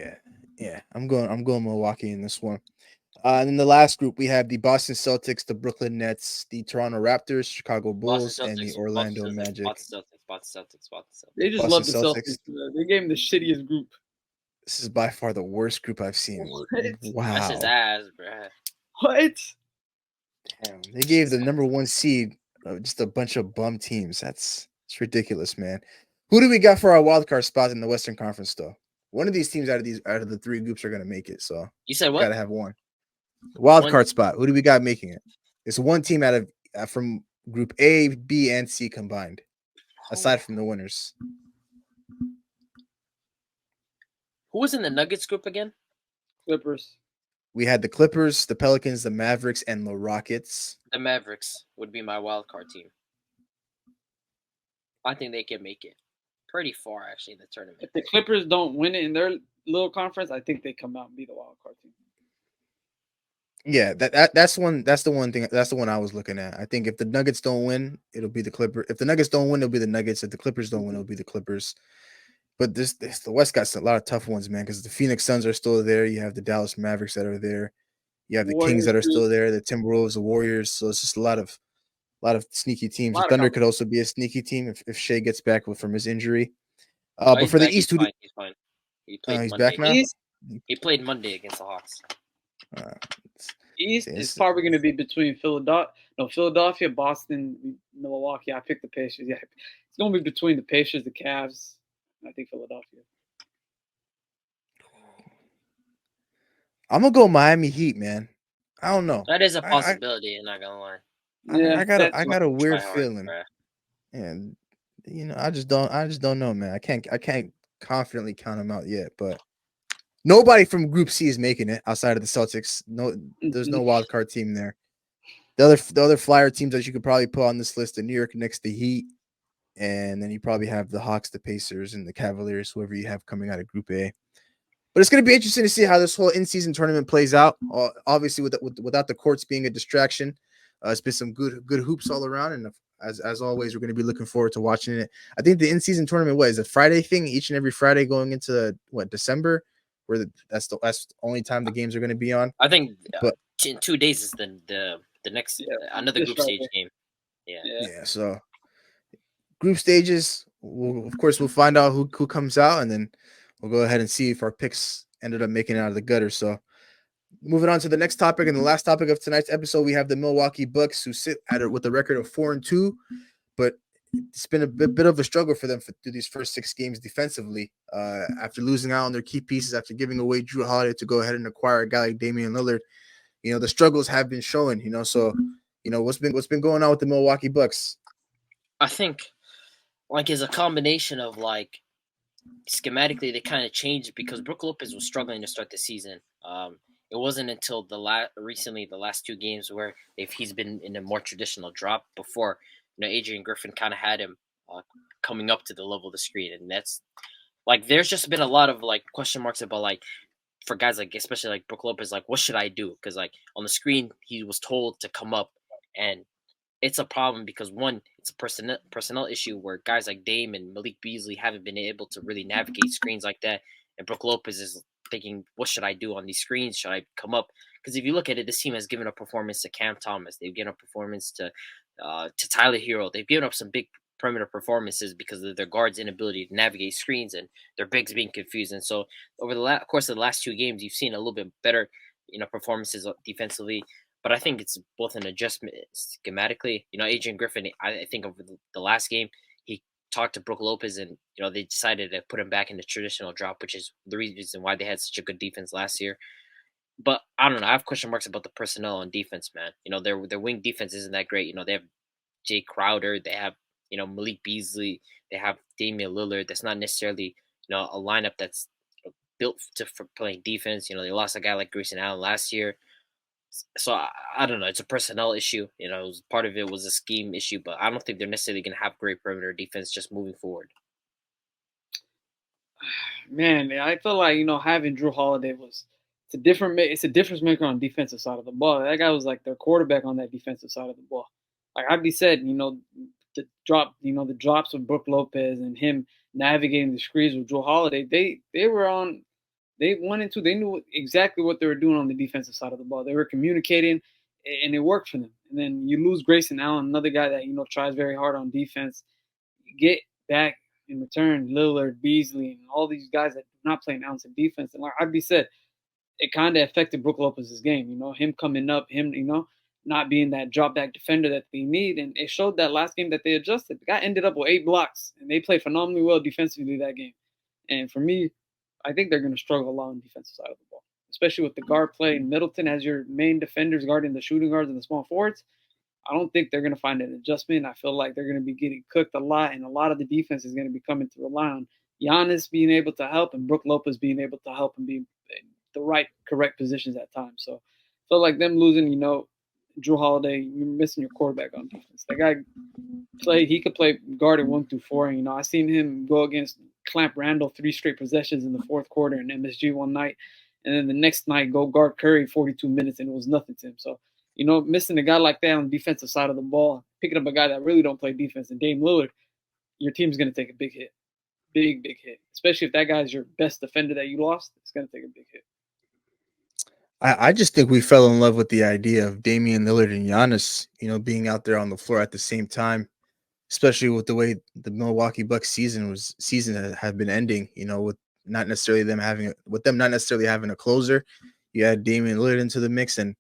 Yeah. I'm going Milwaukee in this one. And in the last group, we have the Boston Celtics, the Brooklyn Nets, the Toronto Raptors, Chicago Bulls, and the Orlando Magic. Boston Celtics. They just love the Celtics. They gave them the shittiest group. This is by far the worst group I've seen. What? Wow. That's his ass, bro. What? Damn, they gave the number one seed just a bunch of bum teams. It's ridiculous, man. Who do we got for our wild card spot in the Western Conference, though? One of these teams out of the three groups are gonna make it. So you said what? Gotta have one. Wild card spot. Who do we got making it? It's one team out of from Group A, B, and C combined, aside from the winners. Who was in the Nuggets group again? Clippers. We had the Clippers, the Pelicans, the Mavericks, and the Rockets. The Mavericks would be my wild card team. I think they can make it pretty far, actually, in the tournament. If the Clippers don't win it in their little conference, I think they come out and be the wild card team. Yeah, that's the one thing. That's the one I was looking at. I think if the Nuggets don't win, it'll be the Clippers. If the Nuggets don't win, it'll be the Nuggets. If the Clippers don't win, it'll be the Clippers. But the West got a lot of tough ones, man, because the Phoenix Suns are still there. You have the Dallas Mavericks that are there. You have the Kings that are still there, the Timberwolves, the Warriors. So it's just a lot of sneaky teams. The Thunder could also be a sneaky team if Shea gets back from his injury. But for the East, he's fine. He's back now. He played Monday against the Hawks. East is probably going to be between Philadelphia, Boston, Milwaukee. I picked the Pacers. Yeah, it's going to be between the Pacers, the Cavs. I think Philadelphia. I'm gonna go Miami Heat, man. I don't know. That is a possibility. I'm not gonna lie. Yeah, I got a weird feeling, and I just don't know, man. I can't confidently count them out yet, but nobody from Group C is making it outside of the Celtics. No, there's no wild card team there. The other flyer teams that you could probably put on this list: the New York Knicks, the Heat, and then you probably have the Hawks, the Pacers, and the Cavaliers, whoever you have coming out of Group A. But it's going to be interesting to see how this whole in-season tournament plays out. Obviously, without the courts being a distraction, it's been some good hoops all around. And as always, we're going to be looking forward to watching it. I think the in-season tournament is a Friday thing, each and every Friday going into December, where that's the only time the games are going to be on. I think But in 2 days is the next another group stage game. Yeah. So group stages, we'll find out who comes out, and then we'll go ahead and see if our picks ended up making it out of the gutter. So moving on to the next topic and the last topic of tonight's episode, we have the Milwaukee Bucks, who sit with a record of 4-2, but it's been a bit of a struggle for them through these first 6 games defensively. After losing out on their key pieces, after giving away Drew Holiday to go ahead and acquire a guy like Damian Lillard, the struggles have been showing. So what's been going on with the Milwaukee Bucks? I think is a combination of schematically they kind of changed because Brook Lopez was struggling to start the season. It wasn't until the last 2 games where if he's been in a more traditional drop before, Adrian Griffin kind of had him coming up to the level of the screen, and that's there's just been a lot of question marks about for guys especially Brook Lopez, what should I do? Because on the screen he was told to come up, and it's a problem because one, it's a personnel issue where guys like Dame and Malik Beasley haven't been able to really navigate screens like that, and Brook Lopez is thinking, what should I do on these screens? Should I come up? Because if you look at it, this team has given a performance to Cam Thomas. They've given a performance to Tyler Hero. They've given up some big perimeter performances because of their guards' inability to navigate screens and their bigs being confused. And so over the course of the last 2 games, you've seen a little bit better, performances defensively. But I think it's both an adjustment schematically. Adrian Griffin, I think over the last game, he talked to Brook Lopez, and they decided to put him back in the traditional drop, which is the reason why they had such a good defense last year. But I don't know. I have question marks about the personnel on defense, man. Their wing defense isn't that great. They have Jay Crowder, they have Malik Beasley, they have Damian Lillard. That's not necessarily a lineup that's built for playing defense. They lost a guy like Grayson Allen last year. So I don't know. It's a personnel issue. Part of it was a scheme issue, but I don't think they're necessarily going to have great perimeter defense just moving forward. Man, I feel like having Drew Holiday it's a difference maker on the defensive side of the ball. That guy was their quarterback on that defensive side of the ball. I'd be said, the drops with Brook Lopez and him navigating the screens with Drew Holiday, they knew exactly what they were doing on the defensive side of the ball. They were communicating, and it worked for them. And then you lose Grayson Allen, another guy that tries very hard on defense. You get back in return Lillard, Beasley, and all these guys that do not play an ounce of defense. And I'd be said, it kind of affected Brook Lopez's game. Him coming up, him not being that drop back defender that they need, and it showed that last game that they adjusted. The guy ended up with 8 blocks, and they played phenomenally well defensively that game. And for me, I think they're going to struggle a lot on the defensive side of the ball, especially with the guard play. Middleton as your main defenders guarding the shooting guards and the small forwards. I don't think they're going to find an adjustment. I feel like they're going to be getting cooked a lot, and a lot of the defense is going to be coming to rely on Giannis being able to help and Brook Lopez being able to help and be in the correct positions at times. So I feel like them losing, Drew Holiday, you're missing your quarterback on defense. That guy he could play guard at 1 through 4. And, I seen him go against Clamp Randall 3 straight possessions in the fourth quarter in MSG one night. And then the next night go guard Curry 42 minutes, and it was nothing to him. So, missing a guy like that on the defensive side of the ball, picking up a guy that really don't play defense and Dame Lillard, your team's going to take a big hit. Big hit. Especially if that guy's your best defender that you lost, it's going to take a big hit. I just think we fell in love with the idea of Damian Lillard and Giannis, being out there on the floor at the same time, especially with the way the Milwaukee Bucks season have been ending, with them not necessarily having a closer. You add Damian Lillard into the mix, and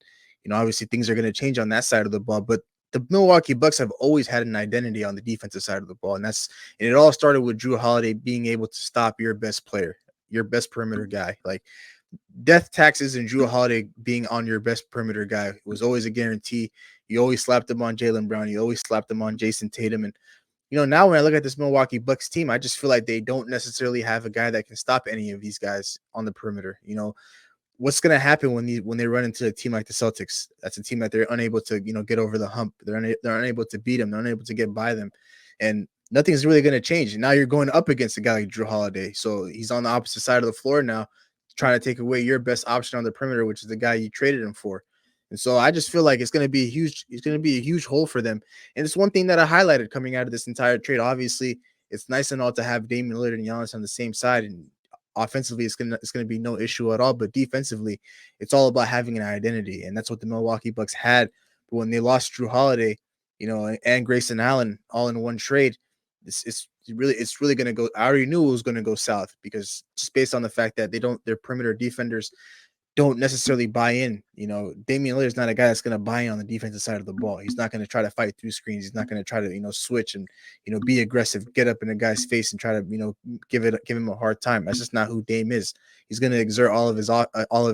obviously things are going to change on that side of the ball. But the Milwaukee Bucks have always had an identity on the defensive side of the ball, and it all started with Drew Holiday being able to stop your best player, your best perimeter guy. Death taxes and Drew Holiday being on your best perimeter guy was always a guarantee. You always slapped him on Jaylen Brown. You always slapped him on Jason Tatum. And, now when I look at this Milwaukee Bucks team, I just feel like they don't necessarily have a guy that can stop any of these guys on the perimeter. What's going to happen when they run into a team like the Celtics? That's a team that they're unable to, get over the hump. They're unable to beat them. They're unable to get by them. And nothing's really going to change. Now you're going up against a guy like Drew Holiday. So he's on the opposite side of the floor now, trying to take away your best option on the perimeter, which is the guy you traded him for. And so I just feel like it's going to be a huge hole for them. And it's one thing that I highlighted coming out of this entire trade. Obviously, it's nice and all to have Damian Lillard and Giannis on the same side, and offensively, it's gonna be no issue at all. But defensively, it's all about having an identity, and that's what the Milwaukee Bucks had. But when they lost Drew Holiday, and Grayson Allen all in one trade, it's really gonna go. I already knew it was gonna go south because just based on the fact that their perimeter defenders don't necessarily buy in. Damian Lillard is not a guy that's going to buy in on the defensive side of the ball. He's not going to try to fight through screens. He's not going to try to, switch and, be aggressive, get up in a guy's face and try to, give him a hard time. That's just not who Dame is. He's going to exert all of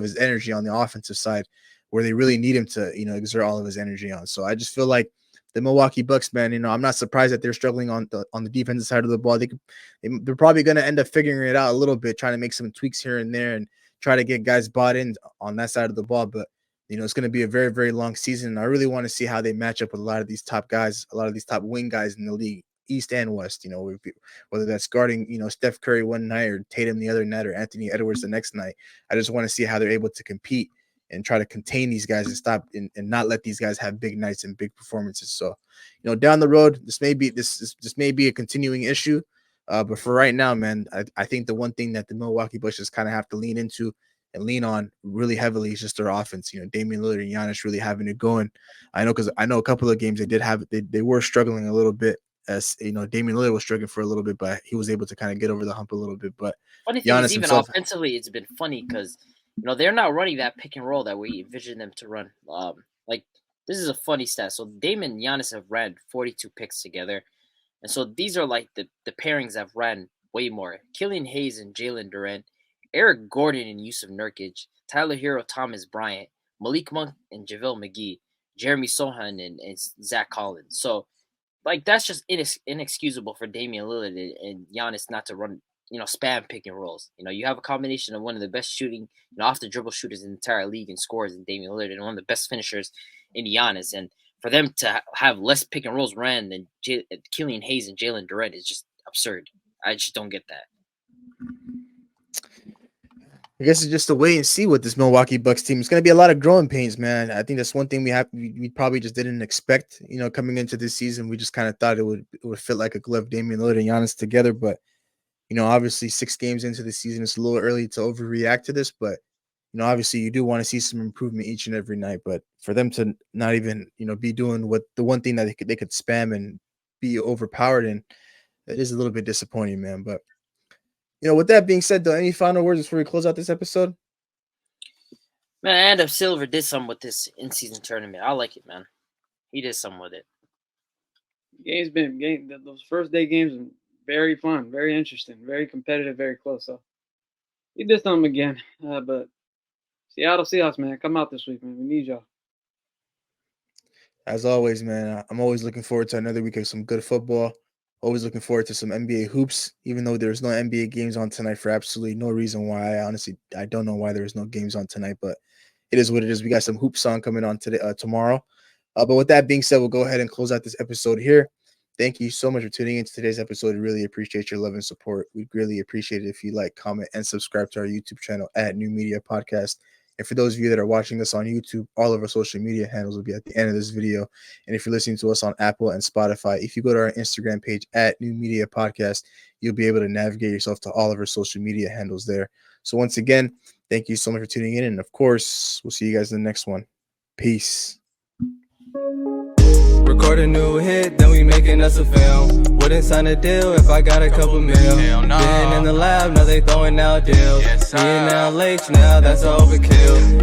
his energy on the offensive side where they really need him to, exert all of his energy on. So I just feel like the Milwaukee Bucks, man, I'm not surprised that they're struggling on the defensive side of the ball. They're probably going to end up figuring it out a little bit, trying to make some tweaks here and there and try to get guys bought in on that side of the ball. But, it's going to be a very, very long season. And I really want to see how they match up with a lot of these top guys, a lot of these top wing guys in the league, East and West, whether that's guarding, Steph Curry one night or Tatum the other night or Anthony Edwards the next night. I just want to see how they're able to compete and try to contain these guys and stop and not let these guys have big nights and big performances. So, down the road, this may be a continuing issue. But for right now, man, I think the one thing that the Milwaukee Bucks just kind of have to lean into and lean on really heavily is just their offense. Damian Lillard and Giannis really having it going. I know a couple of games they were struggling a little bit. As Damian Lillard was struggling for a little bit, but he was able to kind of get over the hump a little bit. But funny thing is, even offensively, it's been funny because they're not running that pick and roll that we envision them to run. This is a funny stat. So Damian and Giannis have ran 42 picks together. And so these are like the pairings that have ran way more. Killian Hayes and Jalen Duren, Eric Gordon and Yusuf Nurkic, Tyler Hero, Thomas Bryant, Malik Monk and JaVale McGee, Jeremy Sohan and Zach Collins. So, that's just inexcusable for Damian Lillard and Giannis not to run, spam pick and rolls. You have a combination of one of the best shooting, off the dribble shooters in the entire league and scorers in Damian Lillard and one of the best finishers in Giannis. And for them to have less pick and rolls ran than Killian Hayes and Jalen Duren is just absurd. I just don't get that. I guess it's just a wait and see with this Milwaukee Bucks team. It's going to be a lot of growing pains, man. I think that's one thing we probably just didn't expect, coming into this season. We just kind of thought it would fit like a glove, Damian Lillard and Giannis together. But, obviously 6 games into the season, it's a little early to overreact to this. But, obviously you do want to see some improvement each and every night. But for them to not even, be doing what the one thing that they could spam and be overpowered in, it is a little bit disappointing, man. But, with that being said, though, any final words before we close out this episode? Man, Adam Silver did something with this in-season tournament. I like it, man. He did something with it. Those first day games are very fun, very interesting, very competitive, very close. So he did something again. But Seattle Seahawks, man, come out this week, man. We need y'all. As always, man, I'm always looking forward to another week of some good football. Always looking forward to some NBA hoops, even though there's no NBA games on tonight for absolutely no reason why. I don't know why there's no games on tonight, but it is what it is. We got some hoops on coming on today, tomorrow. But with that being said, we'll go ahead and close out this episode here. Thank you so much for tuning into today's episode. I really appreciate your love and support. We'd really appreciate it if you like, comment, and subscribe to our YouTube channel at New Media Podcast. And for those of you that are watching us on YouTube, all of our social media handles will be at the end of this video. And if you're listening to us on Apple and Spotify, if you go to our Instagram page at New Media Podcast, you'll be able to navigate yourself to all of our social media handles there. So once again, thank you so much for tuning in. And of course, we'll see you guys in the next one. Peace. Record a new hit, then we making us a film. Wouldn't sign a deal if I got a couple mil. Been in the lab, now they throwing out deals. Me and now Lakes, now that's overkill.